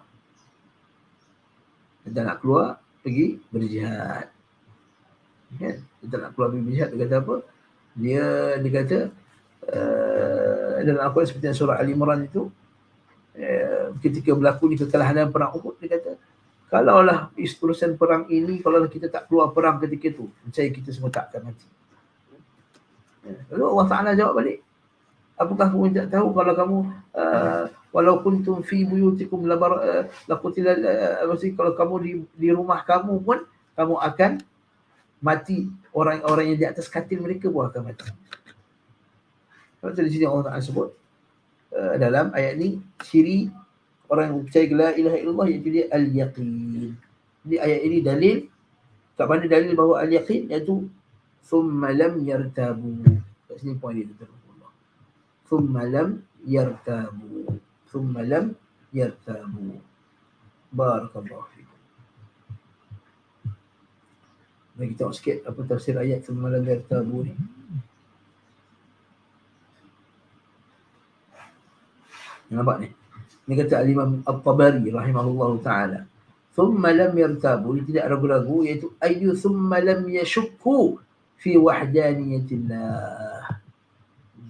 Dia tak nak keluar pergi berjihad. Kan? Dia tak nak keluar pergi berjihad. Dia kata apa? Dia kata dalam Al-Quran seperti surah Al-Imran itu, ketika berlaku di kekalahan dalam perang Uhud, dia kata kalaulah urusan perang ini, kalaulah kita tak keluar perang ketika itu, percaya kita semua tak akan mati. Lalu Allah Ta'ala jawab balik, apakah kamu tidak tahu kalau kamu walau kuntum fi buyutikum laqutilal, kalau kamu di rumah kamu pun kamu akan mati, orang-orang yang di atas katil mereka pun akan mati. Kalau di sini Allah Ta'ala sebut dalam ayat ni ciri orang yang percaya la ilaha illallah, iaitu dia al-yaqin. Jadi ayat ini dalil, kat mana dalil bahawa al-yaqin, iaitu thumma lam yartabu. Kat sini poin dia Allah. Thumma lam yartabu. Thumma lam yartabu. Barakallahu fikum. Mari kita tengok sikit apa tafsir ayat thumma lam yartabu ni. Nampak ni? Ini kata Al-Imam At-Tabari rahimahullahu ta'ala. Thumma lam yartabu, dia tidak ragu-ragu, iaitu ayyu thumma lam yashukku fi wahdaniyatillah.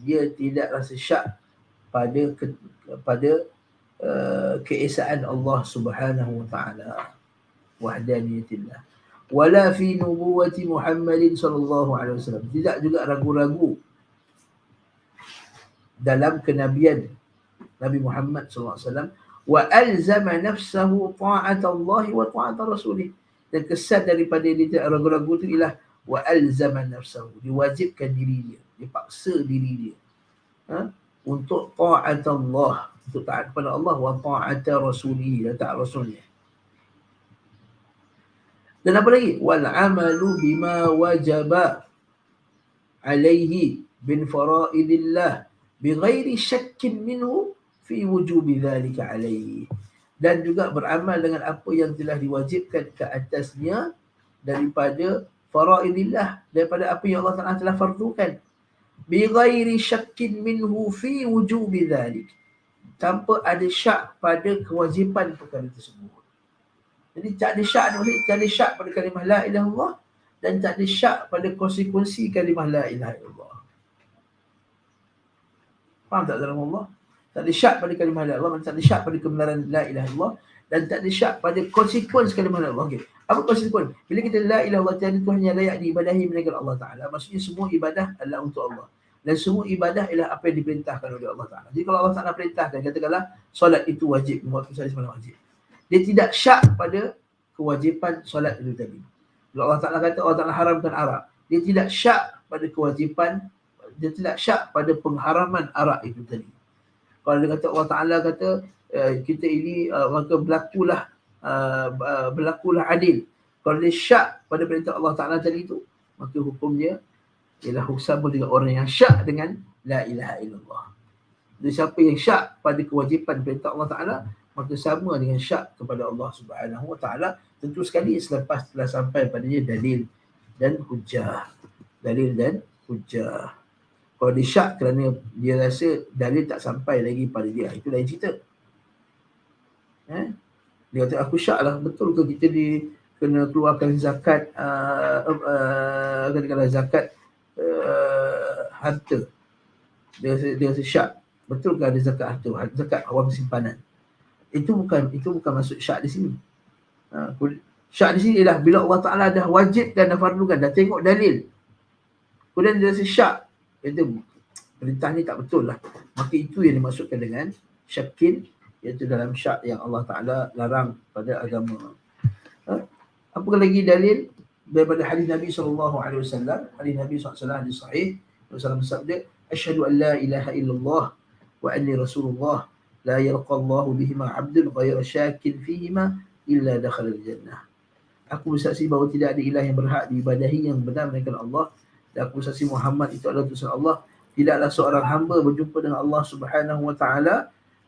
Dia tidak rasa syak pada keesaan Allah Subhanahu wa ta'ala. Wahdaniyatillah. Wala fi nubuwati Muhammadin sallallahu alaihi wasallam. Tidak juga ragu-ragu dalam kenabian Nabi Muhammad SAW. Wa alzama nafsahu ta'at Allah wa ta'at Rasulih. Dan kesan daripada dia tidak ragu-ragu itu ialah wa alzama nafsahu, diwajibkan diri dia, dipaksa diri dia untuk ta'at Allah, untuk taat kepada Allah, wa ta'at Rasulih, dan taat Rasulnya. Dan apa lagi? Wal amalu bima wajaba alaihi bin faraidillah bighairi syakkin minhu fi wujubi dhalika alaihi. Dan juga beramal dengan apa yang telah diwajibkan ke atasnya daripada faraidillah, daripada apa yang Allah Ta'ala telah fardukan, bighairi syakkin minhu fi wujubi dhalik, tanpa ada syak pada kewajipan perkara tersebut. Jadi tak ada syak, maksudnya tak ada syak pada kalimah la ilaha illallah, dan tak ada syak pada konsekuensi kalimah la ilaha illallah. Faham tak dalam Allah? Tak ada syak pada kalimah la ilaha illallah, tak ada syak pada kebenaran la ilaha illallah, dan tak ada syak pada konsekuensi kalimah la ilaha illallah. Okay. Apa konsekuensi? Bila kita la ilaha illallah, tiada Tuhan yang layak diibadahi melainkan Allah Ta'ala, maksudnya semua ibadah adalah untuk Allah. Dan semua ibadah ialah apa yang diperintahkan oleh Allah Ta'ala. Jadi kalau Allah Ta'ala perintahkan, katakanlah solat itu wajib, waktu solat semalam wajib. Dia tidak syak pada kewajipan solat itu tadi. Kalau Allah Ta'ala kata Allah Ta'ala haramkan arak, dia tidak syak pada kewajipan, dia tidak syak pada pengharaman arak itu tadi. Kalau dia kata Allah Ta'ala kata kita ini maka berlakulah adil. Kalau dia syak pada perintah Allah Ta'ala tadi itu, maka hukumnya ialah sama dengan orang yang syak dengan la ilaha illallah. Jadi siapa yang syak pada kewajipan perintah Allah Ta'ala, maka sama dengan syak kepada Allah Subhanahu Wa Ta'ala. Tentu sekali selepas telah sampai padanya dalil dan hujah. Dalil dan hujah. Kalau dia syak kerana dia rasa dalil tak sampai lagi pada dia, itu lain cerita. Dia kata aku syak lah, betul ke kita kena keluarkan zakat, katakanlah zakat harta. Dia rasa syak, betul ke ada zakat harta, zakat wang simpanan. Itu bukan maksud syak di sini. Syak di sini ialah bila Allah Ta'ala dah wajibkan, dah fardukan, dah tengok dalil, kemudian dia rasa syak, itu perintah ni tak betul lah, maka itu yang dimaksudkan dengan syakin, iaitu dalam syak yang Allah Ta'ala larang pada agama. Apa lagi dalil daripada hadis Nabi SAW? Hadis Nabi SAW hadis sahih, Rasulullah bersabda, asyhadu an la ilaha illallah wa anni rasulullah la yalqallahu bihima abdun ghayra syakin fihima illa dakhala al-jannah. Aku bersaksi bahawa tidak ada ilah yang berhak diibadahi yang benar melainkan Allah, dan aku bersaksi Muhammad itu adalah utusan Allah. Tidaklah seorang hamba berjumpa dengan Allah Subhanahu Wa Ta'ala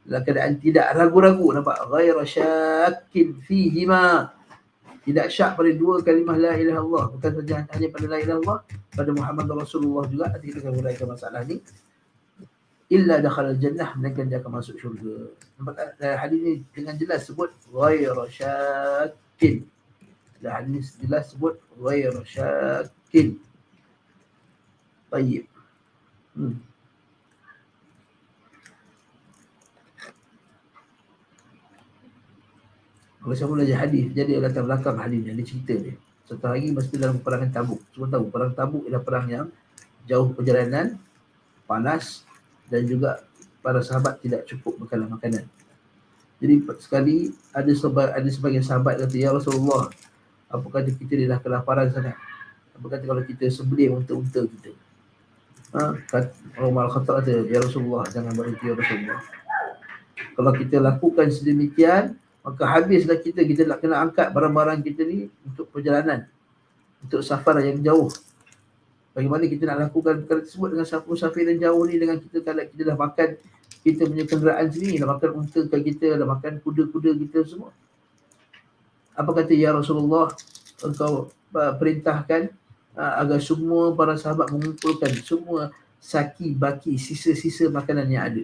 dalam keadaan tidak ragu-ragu, nampak, ghayra syakin fihima, tidak syak pada dua kalimah la ilaha illallah, bukan saja hanya pada la ilaha illallah, pada Muhammad Rasulullah juga. Nanti kita akan huraikan masalah ni. Illa dakhala al-jannah, melainkan dia akan masuk syurga. Nampak tak? Hadis ni dengan jelas sebut ghayra syakin. Hadis jelas sebut ghayra syakin. Baik. Kalau saya belajar hadis, jadi latar belakang hadis ni, ada cerita dia. Satu hari mesti dalam perangan Tabuk. Semua tahu perang Tabuk ialah perang yang jauh perjalanan, panas, dan juga para sahabat tidak cukup bekalan makanan. Jadi sekali ada sebagian sahabat kata, ya Rasulullah, apa kata kita ni dah kelaparan sangat, apa kata kalau kita sembelih unta-unta kita? Umar Khattab kata, ya Rasulullah, jangan berhenti ya Rasulullah. Kalau kita lakukan sedemikian, maka habislah kita nak kena angkat barang-barang kita ni untuk perjalanan, untuk safar yang jauh. Bagaimana kita nak lakukan perkara tersebut dengan safar yang jauh ni, dengan kita kalau kita dah makan kita punya kenderaan sendiri, dah makan unta kita, dah makan kuda-kuda kita semua. Apa kata, ya Rasulullah, engkau perintahkan agar semua para sahabat mengumpulkan semua saki baki, sisa-sisa makanan yang ada.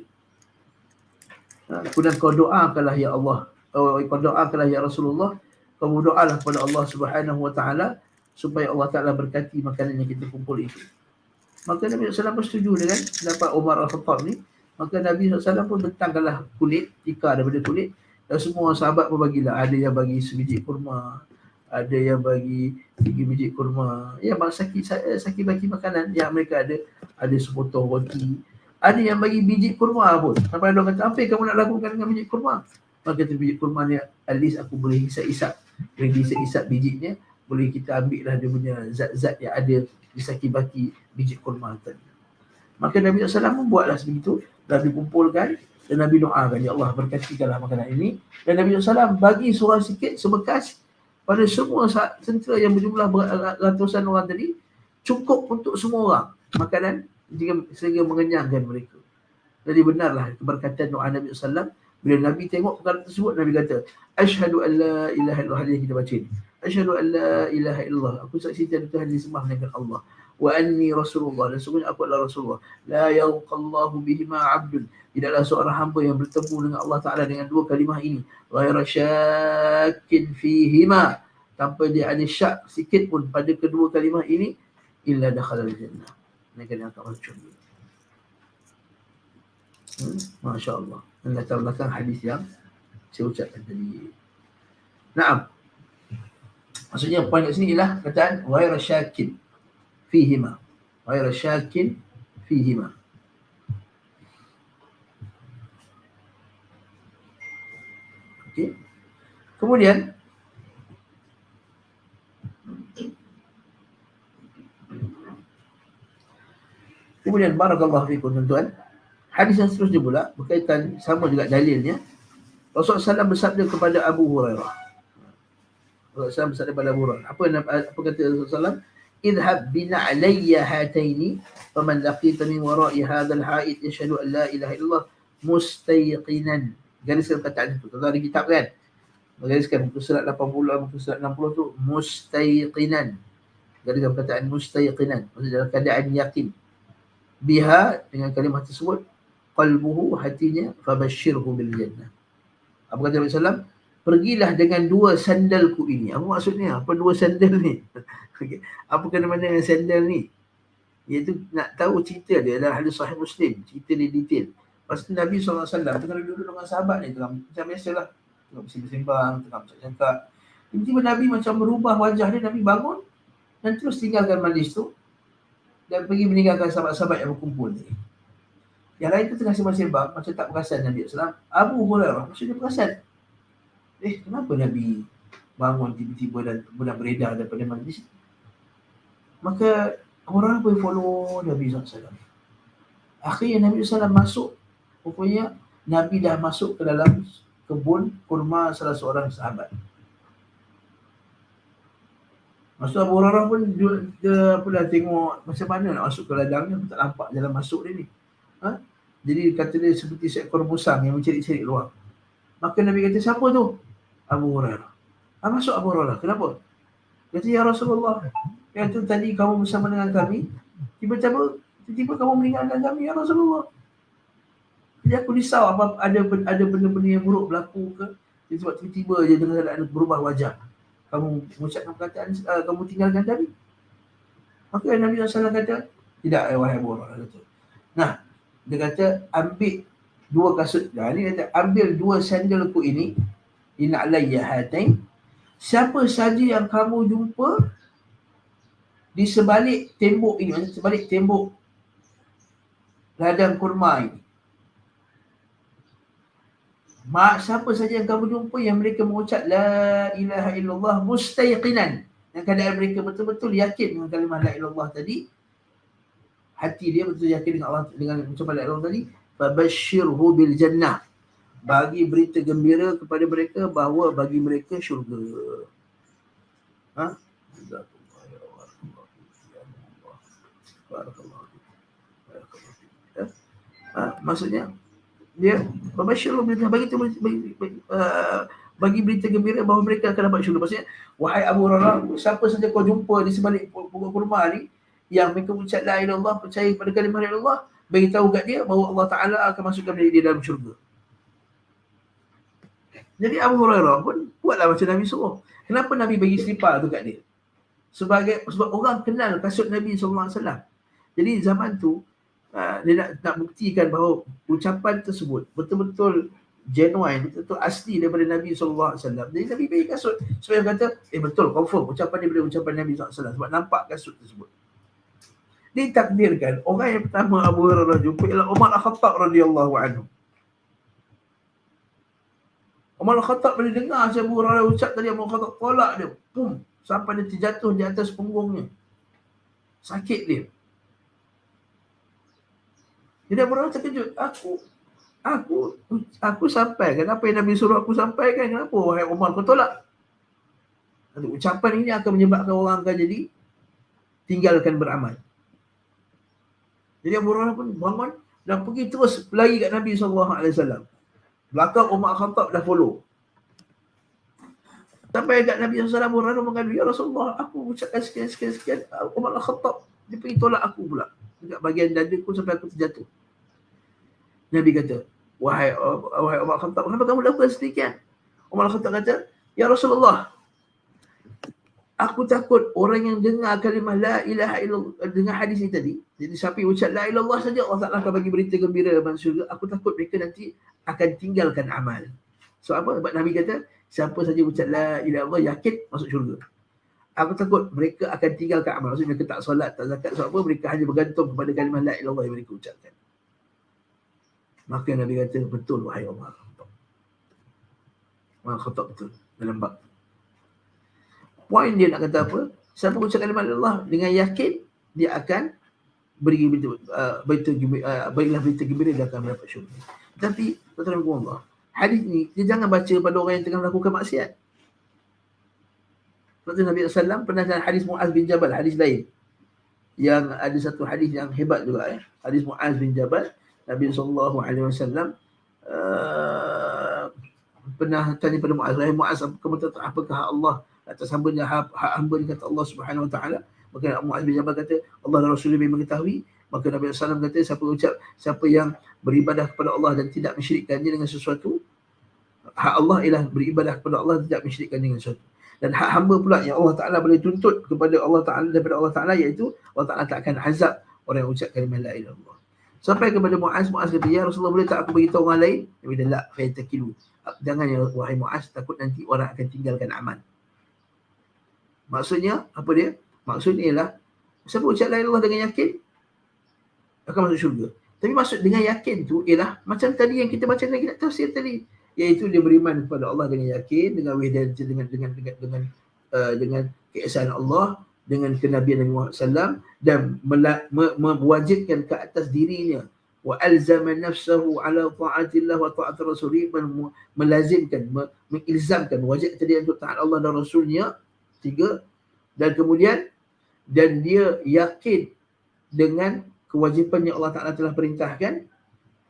Kemudian kau doakanlah ya Allah, kau doakanlah ya Rasulullah, kau berdoalah kepada Allah Subhanahu Wa Ta'ala supaya Allah Ta'ala berkati makanan yang kita kumpul itu. Maka Nabi SAW pun setuju dengan pendapat Umar Al-Khattab ni. Maka Nabi SAW pun bentangkanlah kulit, tikar daripada kulit, dan semua sahabat pun bagilah. Ada yang bagi sebiji kurma, ada yang bagi 3 biji kurma, ya, saki bagi makanan yang mereka ada sepotong roti, ada yang bagi biji kurma pun. Sampai ada orang kata, apa yang kamu nak lakukan dengan biji kurma? Maka kata, biji kurma ni at least aku boleh hisap-hisap, boleh hisap-hisap bijinya, boleh kita ambil lah dia punya zat-zat yang ada di saki baki biji kurma tadi. Maka Nabi SAW membuatlah sebegitu, Nabi kumpulkan dan Nabi doakan, ya Allah berkatikanlah makanan ini. Dan Nabi SAW bagi seorang sikit sebekas pada semua tentera yang berjumlah ratusan orang tadi, cukup untuk semua orang makanan sehingga mengenyangkan mereka. Jadi benarlah keberkatan doa Nabi SAW. Bila Nabi tengok perkara tersebut, Nabi kata, asyhadu an la ilaha illallah, yang kita baca ni, asyhadu an la ilaha illallah, aku saksi tiada Tuhan disembah melainkan Allah, wa anni rasulullah, dan sesungguhnya aku adalah Rasulullah, la yalqallahu bihima abdun, tidaklah seorang hamba yang bertemu dengan Allah Ta'ala dengan dua kalimah ini, ghaira syakin fihima, tanpa dia ada syak sikit pun pada kedua kalimah ini, illa dakhala al-jannah, mereka yang akan masuk syurga. Masya Allah. Dan latar belakang hadis yang saya ucapkan tadi. Naam. Maksudnya poin kat sini ialah kataan ghaira syakin fihima. Ghaira syakin fihima. Okey. Kemudian barakallahu fikum tuan-tuan. Hadis yang seterusnya pula berkaitan sama juga dalilnya. Rasulullah SAW bersabda kepada Abu Hurairah. Rasulullah SAW bersabda kepada Abu Hurairah. Apa kata Rasulullah SAW? Idhab bina'alayya hataini faman laqita min wara'i hadzal ha'id yashhadu an la ilaha illallah mustayqinan. Gariskan perkataan itu. Kalau ada kitab kan? Gariskan muka surat 80, muka surat 60 tu mustayqinan. Gariskan perkataan mustayqinan. Maksudnya dalam keadaan yakin. Biha, dengan kalimah tersebut, qalbuhu, hatinya, fabashshirhu bil jannah. Apa kata Nabi SAW? Pergilah dengan dua sandalku ini. Apa maksudnya? Apa dua sandal ni? Okay. Apa kena-mena dengan sandal ni? Iaitu nak tahu cerita dia dalam hadis Sahih Muslim. Cerita dia detail. Lepas tu Nabi SAW tengah duduk dengan sahabat ni. Tengah macam biasalah. Tengah bersembang-sembang, tengah bercakap. Tiba-tiba Nabi macam berubah wajah dia. Nabi bangun dan terus tinggalkan majlis tu. Dan pergi meninggalkan sahabat-sahabat yang berkumpul ni. Yang lain tu tengah sembang-sembang. Macam tak perasan Nabi SAW. Abu Hurairah maksudnya perasan. Kenapa Nabi bangun tiba-tiba dan mula beredar daripada majlis? Maka orang boleh follow Nabi SAW. Akhirnya Nabi SAW masuk. Rupanya Nabi dah masuk ke dalam kebun kurma salah seorang sahabat. Masuk Abu Hurairah pun dia pula tengok macam mana nak masuk ke ladangnya. Tak nampak jalan masuk dia ni. Jadi kata dia seperti seekor musang yang mencari-cari ruang. Maka Nabi kata, siapa tu? Abu Hurairah. Masuk Abu Hurairah. Kenapa? Kata, ya Rasulullah, yang tu tadi kamu bersama dengan kami, tiba-tiba kamu meninggalkan kami, ya Rasulullah. Jadi aku risau apa ada benda-benda yang buruk berlaku ke? Jadi sebab tiba-tiba je dengan ada berubah wajah. Kamu mengucapkan perkataan, kamu tinggalkan kami. Maka Nabi SAW kata, tidak, wahai Abu Hurairah. Nah, dia kata, ambil dua kasut. Ni kata, ambil dua sandalku ini, inna alayya hatain. Siapa saja yang kamu jumpa di sebalik tembok ini, maksudnya sebalik tembok ladang kurma ini. Siapa saja yang kamu jumpa yang mereka mengucap la ilaha illallah mustayqinan, yang keadaan mereka betul-betul yakin dengan kalimah la ilaha illallah tadi, hati dia betul yakin dengan Allah, dengan ucapan la ilaha illallah tadi, fabashshirhu bil jannah, bagi berita gembira kepada mereka bahawa bagi mereka syurga. Maksudnya dia fabashshirhu bil jannah, bagi berita gembira bahawa mereka akan dapat syurga. Maksudnya, wahai Abu Hurairah, siapa saja kau jumpa di sebalik pokok kurma ni yang mereka ucap la ilaha illallah, percaya pada kalimah la ilaha illallah, beritahu kat dia bahawa Allah Ta'ala akan masukkan dia dalam syurga. Jadi Abu Hurairah pun buatlah macam Nabi suruh. Kenapa Nabi bagi selipar tu kat dia? Sebab orang kenal kasut Nabi SAW. Jadi zaman tu dia nak buktikan bahawa ucapan tersebut betul-betul genuine, betul-betul asli daripada Nabi SAW. Jadi Nabi bagi kasut supaya kata, betul, confirm ucapan daripada ucapan Nabi SAW. Sebab nampak kasut tersebut. Ditakdirkan orang yang pertama Abu Hurairah jumpa ialah Umar Al-Khattab radhiyallahu anhu. Umar Al-Khattab bila dengar Abu Hurairah ucap tadi, Umar Al-Khattab tolak dia, pum, sampai dia terjatuh di atas punggungnya. Sakit dia. Jadi Abu Hurairah terkejut. Aku sampaikan apa yang Nabi suruh aku sampaikan. Kenapa wahai Umar kau tolak? Ucapan ini akan menyebabkan orang akan jadi tinggalkan beramal. Jadi Abu Hurairah pun bangun dan pergi terus lari kat Nabi SAW. Belakang Umar Khattab dah follow. Sampai kat Nabi SAW, Abu Hurairah mengadu, ya Rasulullah, aku ucapkan sekian. Umar Khattab dia pergi tolak aku pula dekat bahagian dadaku sampai aku terjatuh. Nabi kata, wahai Umar Khattab, kenapa kamu lakukan sedemikian? Umar Khattab kata, ya Rasulullah, aku takut orang yang dengar kalimah la ilaha illallah, dengar hadis ni tadi, jadi siapa ucap la ilaha illallah saja Allah Ta'ala akan bagi berita gembira masuk syurga. Aku takut mereka nanti akan tinggalkan amal. So apa? Sebab Nabi kata, siapa saja ucap la ilaha illallah yakin masuk syurga. Aku takut mereka akan tinggalkan amal. Maksudnya mereka tak solat, tak zakat, sebab apa? Mereka hanya bergantung kepada kalimah la ilaha illallah yang mereka ucapkan. Maka Nabi kata, betul wahai Umar. Umar Khattab betul dalam bab. Poin dia nak kata apa? Siapa ucap kalimah la ilaha illallah dengan yakin, dia akan berilah berita gembira, dia akan mendapat syurga. Tapi tuan-tuan Allah, hadis ni dia jangan baca pada orang yang tengah melakukan maksiat. Sebab Nabi SAW pernah dalam hadis Muaz bin Jabal, hadis lain yang ada satu hadis yang hebat juga, hadis Muaz bin Jabal. Nabi SAW pernah tanya pada Muaz, "Wahai Muaz, apakah Allah atas hamba-Nya hak hamba ni?" Kata Allah Subhanahu Wa Taala. Maka Muaz bin Jabal kata, Allah dan Rasul lebih mengetahui. Maka Nabi SAW kata, siapa yang beribadah kepada Allah dan tidak mensyirikkannya dengan sesuatu, hak Allah ialah beribadah kepada Allah dan tidak mensyirikkan dengan sesuatu. Dan hak hamba pula yang Allah Ta'ala boleh tuntut kepada Allah Ta'ala daripada Allah Ta'ala, iaitu Allah Ta'ala tak akan azab orang yang ucap kalimah la ilaha illallah. Sampai kepada Muaz kata, ya Rasulullah, boleh tak aku beritahu orang lain? Nabi kata, la fayatakilu. Jangan ya wahai Muaz, takut nanti orang akan tinggalkan amal. Maksudnya apa dia? Maksudnya ialah siapa ucap la ilaha illallah dengan yakin akan masuk syurga. Tapi maksud dengan yakin tu ialah macam tadi yang kita baca lagi nak tafsir tadi, iaitu dia beriman kepada Allah dengan yakin, dengan wahdatul dengan keesaan Allah, dengan kenabian Nabi Muhammad SAW, dan mewajibkan ke atas dirinya wa alzama nafsahu ala ta'atillah wa ta'at rasulih, melazimkan, mengilzamkan wajib tadi untuk taat Allah dan Rasulnya. 3. Dan kemudian dan dia yakin dengan kewajipan yang Allah Ta'ala telah perintahkan.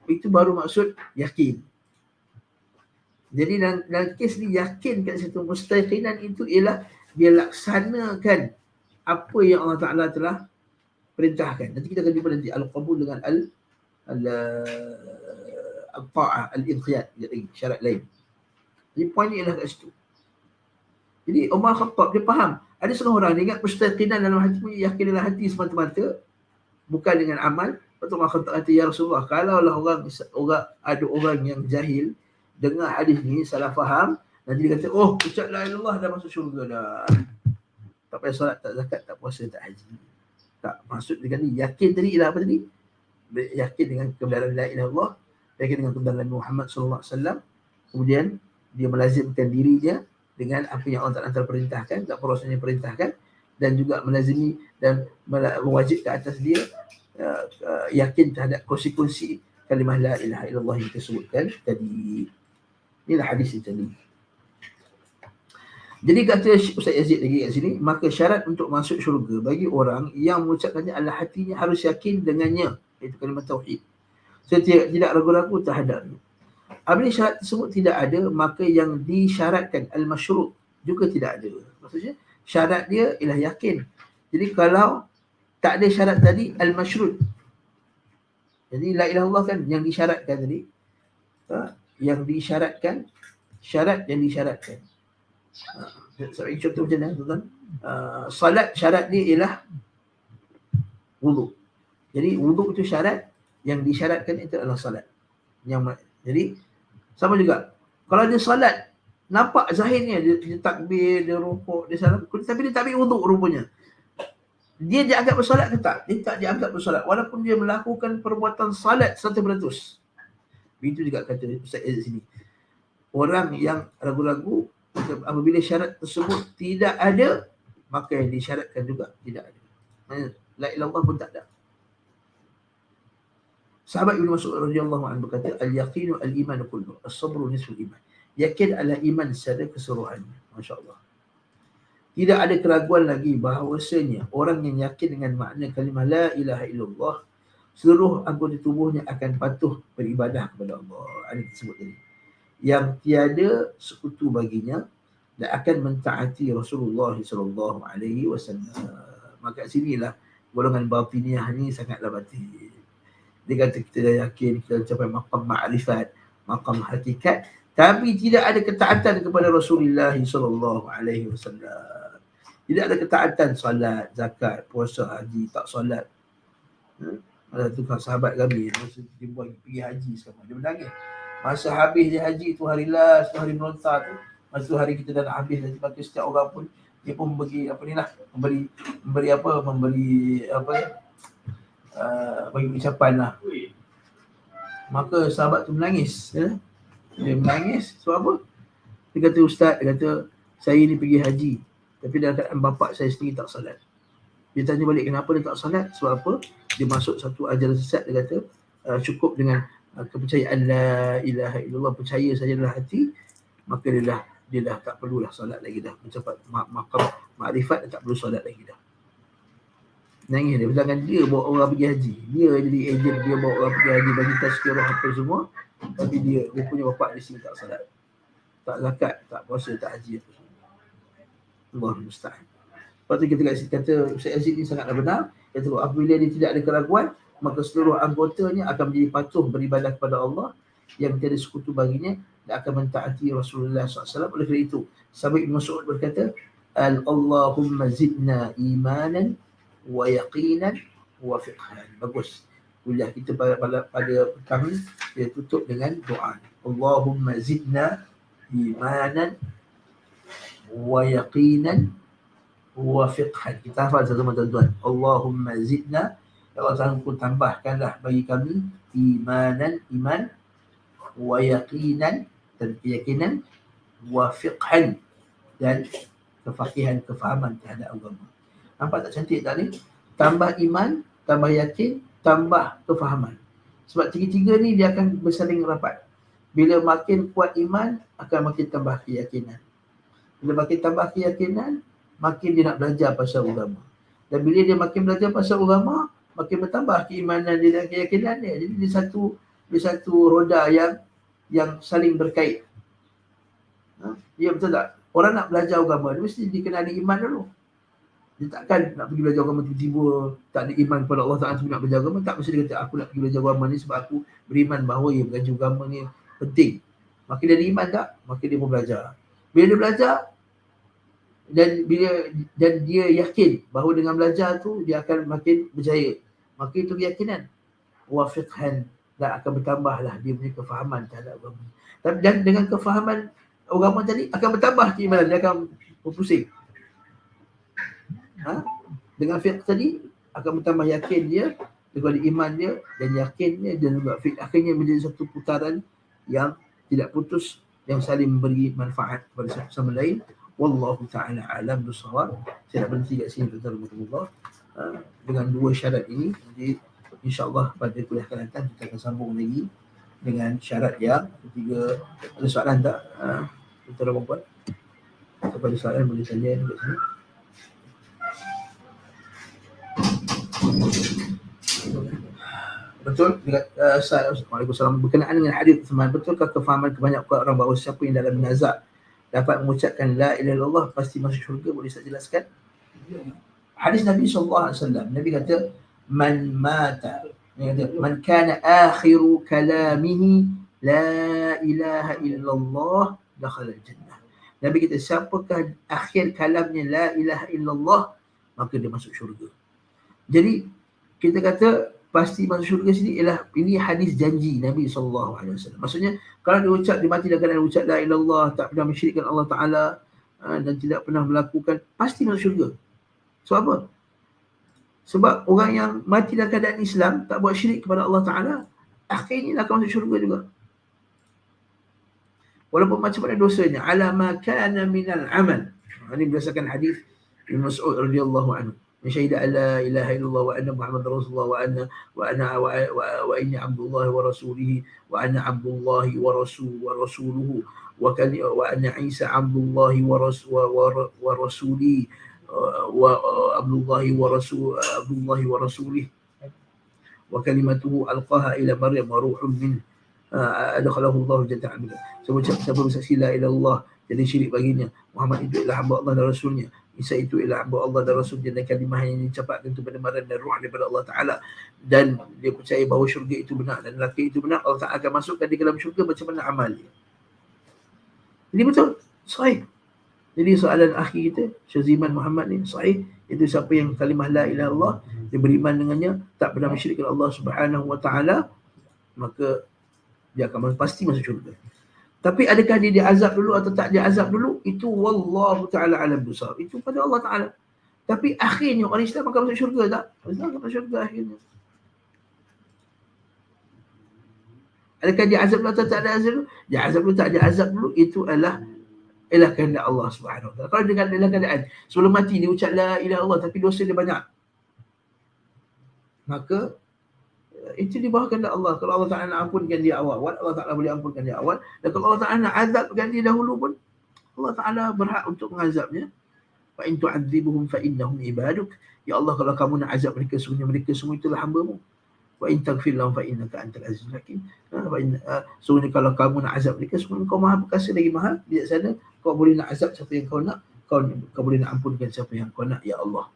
Itu baru maksud yakin. Jadi dalam kes ni, yakin kat situ, mustaqinan itu ialah dia laksanakan apa yang Allah Ta'ala telah perintahkan. Nanti kita akan jumpa nanti al-qabul dengan al-ta'ah, al-inqiyad, syarat lain. Jadi poin ni ialah kat situ. Jadi Umar Khattab dia faham. Ada setengah orang dia ingat mustaqinan dalam hati, yakin dalam hati semata-mata, bukan dengan amal. Lepas tu Umar Khattab kata, ya Rasulullah, kalaulah ada orang yang jahil dengar hadis ni salah faham, nanti dia kata, oh ucap la ilaha illallah dah masuk syurga dah, tak payah solat, tak zakat, tak puasa, tak haji. Tak, maksud dia kata yakin tadi ialah apa tadi? Yakin dengan kebenaran la ilaha illallah, yakin dengan kebenaran Muhammad sallallahu alaihi wasallam, kemudian dia melazimkan dirinya dengan apa yang Allah Ta'ala perintahkan, tak Rasulnya perintahkan, dan juga melazimi dan mewajibkan atas dia yakin terhadap konsekuensi kalimah la ilaha illallah yang disebutkan tadi. Inilah hadis itu tadi. Jadi kata Ustaz Yazid lagi kat sini, maka syarat untuk masuk syurga bagi orang yang mengucapkannya adalah hatinya harus yakin dengannya, iaitu kalimah tauhid. So, tidak ragu-ragu terhadapnya. Apabila syarat tersebut tidak ada, maka yang disyaratkan al-masyrut juga tidak ada. Maksudnya syarat dia ialah yakin. Jadi kalau tak ada syarat tadi, al-masyrut. Jadi la ilaha illallah kan yang disyaratkan tadi. Yang disyaratkan, syarat yang disyaratkan. Sebab contoh macam mana tuan-tuan? Salat syarat dia ialah wudu. Jadi wudu itu syarat, yang disyaratkan itu adalah salat. Jadi sama juga. Kalau dia salat, nampak zahirnya dia takbir, dia rukuk, dia salam, tapi dia tak ambil wudu rupanya. Dia dianggap bersolat ke tak? Dia tak dianggap bersolat walaupun dia melakukan perbuatan salat 100%. Begitu juga kata Ustaz Aziz sini. Orang yang ragu-ragu apabila syarat tersebut tidak ada, maka yang disyaratkan juga tidak ada. La ilaha illallah pun tak ada. Sahabat Ibnu Mas'ud radhiyallahu anhu berkata, al-yaqinu al-iman kullu, as-sabru nisful iman. Yakin adalah iman secara keseluruhannya. Masya-Allah. Tidak ada keraguan lagi bahawasanya orang yang yakin dengan makna kalimah la ilaha illallah, seluruh anggota tubuhnya akan patuh beribadah kepada Allah. Ini disebut tadi. Yang tiada sekutu baginya dan akan mentaati Rasulullah sallallahu alaihi wasallam. Maka sinilah golongan batiniah ni sangatlah batin. Dia kata kita dah yakin, kita capai maqam ma'rifat, maqam hakikat, tapi tidak ada ketaatan kepada Rasulullah sallallahu alaihi wasallam. Tidak ada ketaatan solat, zakat, puasa, haji, tak solat. Ada tukar sahabat kami, masa dia pergi haji sekarang, dia menangis. Masa habis dia haji tu hari last, tu hari melontar tu, masa tu hari kita dah nak habis, maka setiap orang pun dia pun memberi bagi ucapan lah. Maka sahabat tu menangis, dia menangis sebab apa? Dia kata, ustaz, dia kata, saya ni pergi haji tapi dalam keadaan bapak saya sendiri tak salat. Dia tanya balik kenapa dia tak salat, sebab apa? Dia masuk satu ajaran sesat. Dia kata cukup dengan kepercayaan la ilaha illallah, percaya saja dalam hati, maka dia dah tak perlulah solat lagi dah, mencapai maqam makrifat, tak perlu solat lagi dah. Nangis dia, sedangkan dia bawa orang pergi haji, dia jadi ejen, dia bawa orang pergi haji, bagi tazkirah apa semua, tapi dia punya bapak di sini tak solat, tak zakat, tak puasa, tak haji apa semua. Allah musta'an. Lepas tu kita kata Ustaz Aziz ni sangatlah benar. Kata apabila dia tidak ada keraguan, maka seluruh anggotanya akan menjadi patuh beribadah kepada Allah yang tiada sekutu baginya dan akan mentaati Rasulullah SAW. Oleh kerana itu, sahabat Ibn Mas'ud berkata, Allahumma zidna imanan wa yaqinan wa fiqhan. Bagus. Kuliah kita pada petang ni, kita tutup dengan doa. Allahumma zidna imanan wa yaqinan wa fiqhan. Kita hafal sama tuan-tuan. Allahumma zidna, ya Allah pun tambahkanlah bagi kami imanan, iman, wa yaqinan, dan keyakinan, wa fiqhan, dan kefakihan, kefahaman terhadap agama. Nampak tak cantik tak ni? Tambah iman, tambah yakin, tambah kefahaman. Sebab tiga-tiga ni dia akan bersaling rapat. Bila makin kuat iman, akan makin tambah keyakinan. Bila makin tambah keyakinan, makin dia nak belajar pasal agama. Dan bila dia makin belajar pasal agama, makin bertambah keimanan dia dan keyakinan dia. Jadi dia satu roda yang saling berkait. Ya, betul tak? Orang nak belajar agama, dia mesti dikenali iman dulu. Dia takkan nak pergi belajar agama tiba-tiba tak ada iman kepada Allah Ta'ala nak belajar agama. Tak, mesti dia kata aku nak pergi belajar agama ni sebab aku beriman bahawa belajar agama ni penting. Maka dia ada iman tak? Maka dia pun belajar. Bila dia belajar dan dia yakin bahawa dengan belajar tu dia akan makin berjaya, maka itu keyakinan. Wa fiqhan, dan akan bertambahlah dia punya kefahaman terhadap agama. Dan dengan kefahaman agama tadi akan bertambah keimanan, dia akan berpusing. Dengan fiqh tadi akan bertambah yakin dia, daripada iman dia dan yakin dia, dan juga fiqh akhirnya menjadi satu putaran yang tidak putus, yang saling memberi manfaat kepada satu sama lain. Wallahu ta'ala alam bisawab. Saya nak berhenti kat sini, tuan-tuan. Dengan dua syarat ini, jadi insyaAllah pada kuliah akan datang kita akan sambung lagi dengan syarat yang ketiga. Ada soalan tak? Tuan-tuan dan puan? Kalau ada soalan boleh tanya dekat sini. Betul dekat Waalaikumsalam, berkenaan dengan hadis teman, betulkah kefahaman kebanyakan orang bahawa siapa yang dalam nazak dapat mengucapkan la ilaha illallah pasti masuk syurga? Boleh saya jelaskan? Hadis Nabi SAW, Nabi kata man mata, man kana akhiru kalamihi la ilaha illallah dakhala al-jannah. Nabi kata siapakah akhir kalamnya la ilaha illallah, maka dia masuk syurga. Jadi kita kata pasti masuk syurga sini ialah ini hadis janji Nabi SAW. Maksudnya kalau dia ucap, dia mati dalam keadaan ucap la ilallah, tak pernah mensyirikkan Allah Ta'ala dan tidak pernah melakukan, pasti masuk syurga. Sebab apa? Sebab orang yang mati dalam keadaan Islam, tak buat syirik kepada Allah Ta'ala, akhirnya akan masuk syurga juga. Walaupun macam mana dosanya, ala ma kana minal amal. Ini berdasarkan hadis Ibn Mas'ud radhiyallahu anhu. Syahida alla ilaha illallah wa anna Muhammadar Rasulullah wa inni abdullahi wa rasulihi wa anna abdullahi wa rasuluhu wa anna Isa abdullahi wa rasulihi wa abdullahi wa rasulihi wa kalimatuhu alqaha ila Maryam wa ruhun min adkhalahu Allah jannah amin. Siapa bersaksi la ilaha illallah, jadi syirik baginya, Muhammad itu ialah hamba Allah dan Rasulnya, Isa itu ialah hamba Allah dan Rasulnya, dan kalimah yang diucapkan itu benar dan ruh daripada Allah Ta'ala, dan dia percaya bahawa syurga itu benar dan neraka itu benar, Allah Ta'ala akan masukkan di dalam syurga macam mana amal dia. Jadi betul, sahih. Jadi soalan akhir kita, Syaziman Muhammad ni, sahih. Itu siapa yang kalimah la ilaha illallah, dia beriman dengannya, tak pernah mensyirikkan Allah Subhanahu Wa Ta'ala, maka dia akan pasti masuk syurga. Tapi adakah dia diazab dulu atau tak diazab dulu? Itu wallahu ta'ala alam besar. Itu pada Allah Ta'ala. Tapi akhirnya orang Islam akan masuk syurga tak? Orang Islam akan masuk syurga akhirnya. Adakah dia azab dulu atau tak ada azab dulu? Dia azab dulu, tak ada azab dulu. Itu adalah kehendak Allah Subhanahu Wa Taala. Kalau dengan dalam keadaan sebelum mati dia ucap la ilaha illallah tapi dosa dia banyak, maka itu di bawah kehendak Allah. Kalau Allah Ta'ala nak ampunkan dia awal, Allah Ta'ala boleh ampunkan dia awal. Dan kalau Allah Ta'ala nak azabkan dia dahulu pun, Allah Ta'ala berhak untuk mengazabnya. Wa in tu'adzibuhum fa innahum ibaduk. Ya Allah, kalau kamu nak azab mereka, sebenarnya mereka semua itulah hamba-Mu. Wa in taghfir lahum fa innaka antal azizul hakim. Sebenarnya kalau kamu nak azab mereka, sebenarnya kau maha perkasa lagi maha bijaksana. Kau boleh nak azab siapa yang kau nak, kau boleh nak ampunkan siapa yang kau nak, ya Allah.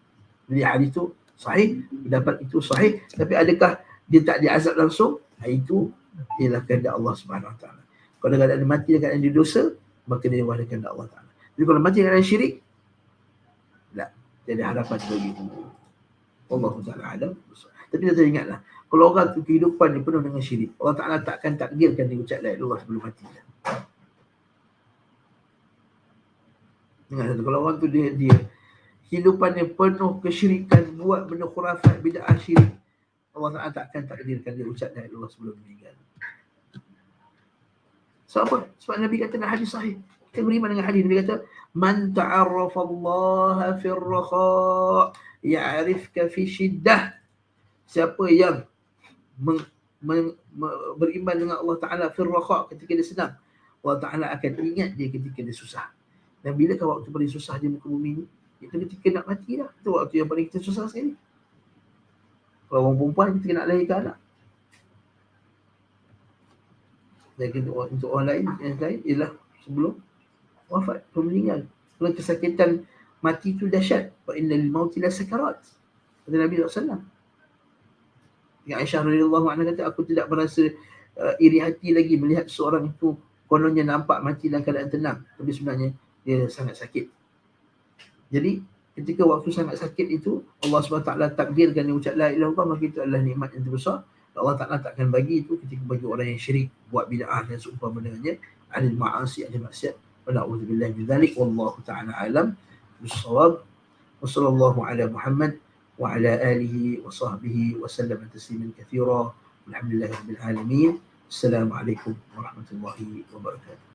Jadi hadis itu sahih, pendapat itu sahih. Tapi adakah dia tak diazab langsung? Itu ialah kehendak Allah Subhanahu Wa Taala. Kalau dia mati dekat dia dosa, maka dia wahai kehendak Allah Taala. Jadi kalau mati dengan syirik, tak jadi harapan bagi Allah Taala alam. Tapi kita ingatlah, kalau orang tu kehidupan dia penuh dengan syirik, Allah Taala takkan takdirkan dia ucap la ilaha illallah sebelum mati. Ingat, kalau orang tu dia kehidupannya penuh kesyirikan, buat benda khurafat, bid'ah, syirik, Allah Ta'ala takkan takdirkan dia ucap la ilaha illallah sebelum meninggal. Sebab apa? Sebab Nabi kata dalam hadis sahih. Kita beriman dengan hadis. Nabi kata, man ta'arrafa Allah fi ar-rakha ya'rifka fi shiddah. Siapa yang beriman dengan Allah Ta'ala fi ar-rakha ketika dia senang, Allah Ta'ala akan ingat dia ketika dia susah. Dan bilakah waktu paling susah dia muka bumi ni? Itu ketika nak mati dah. Itu waktu yang paling kita susah sekali. Kalau orang perempuan kita nak lahirkan anak. Dan untuk orang lain, yang lain ialah sebelum wafat, sebelum meninggal. Kerana kesakitan mati itu dahsyat. Wa inna lil mauti la sakarat. Kata Nabi SAW. Yang Aisyah radhiyallahu anha kata, aku tidak merasa iri hati lagi melihat seorang itu kononnya nampak mati dalam keadaan tenang, tapi sebenarnya dia sangat sakit. Jadi ketika waktu sangat sakit itu, Allah SWT takdirkan dia ucap la ilaha illallah, maka itu adalah nikmat yang terbesar. Allah Ta'ala takkan bagi itu ketika bagi orang yang syirik, buat bid'ah dan seumpama dengannya, adil ma'asi, adil maksiat. Wa na'udzubillahi min dzalik, wallahu ta'ala alam bis-shawab. Wa sallallahu ala Muhammad wa ala alihi wa sahbihi wa sallam tasliman katsira. Alhamdulillahirabbil alamin. Assalamualaikum warahmatullahi wabarakatuh.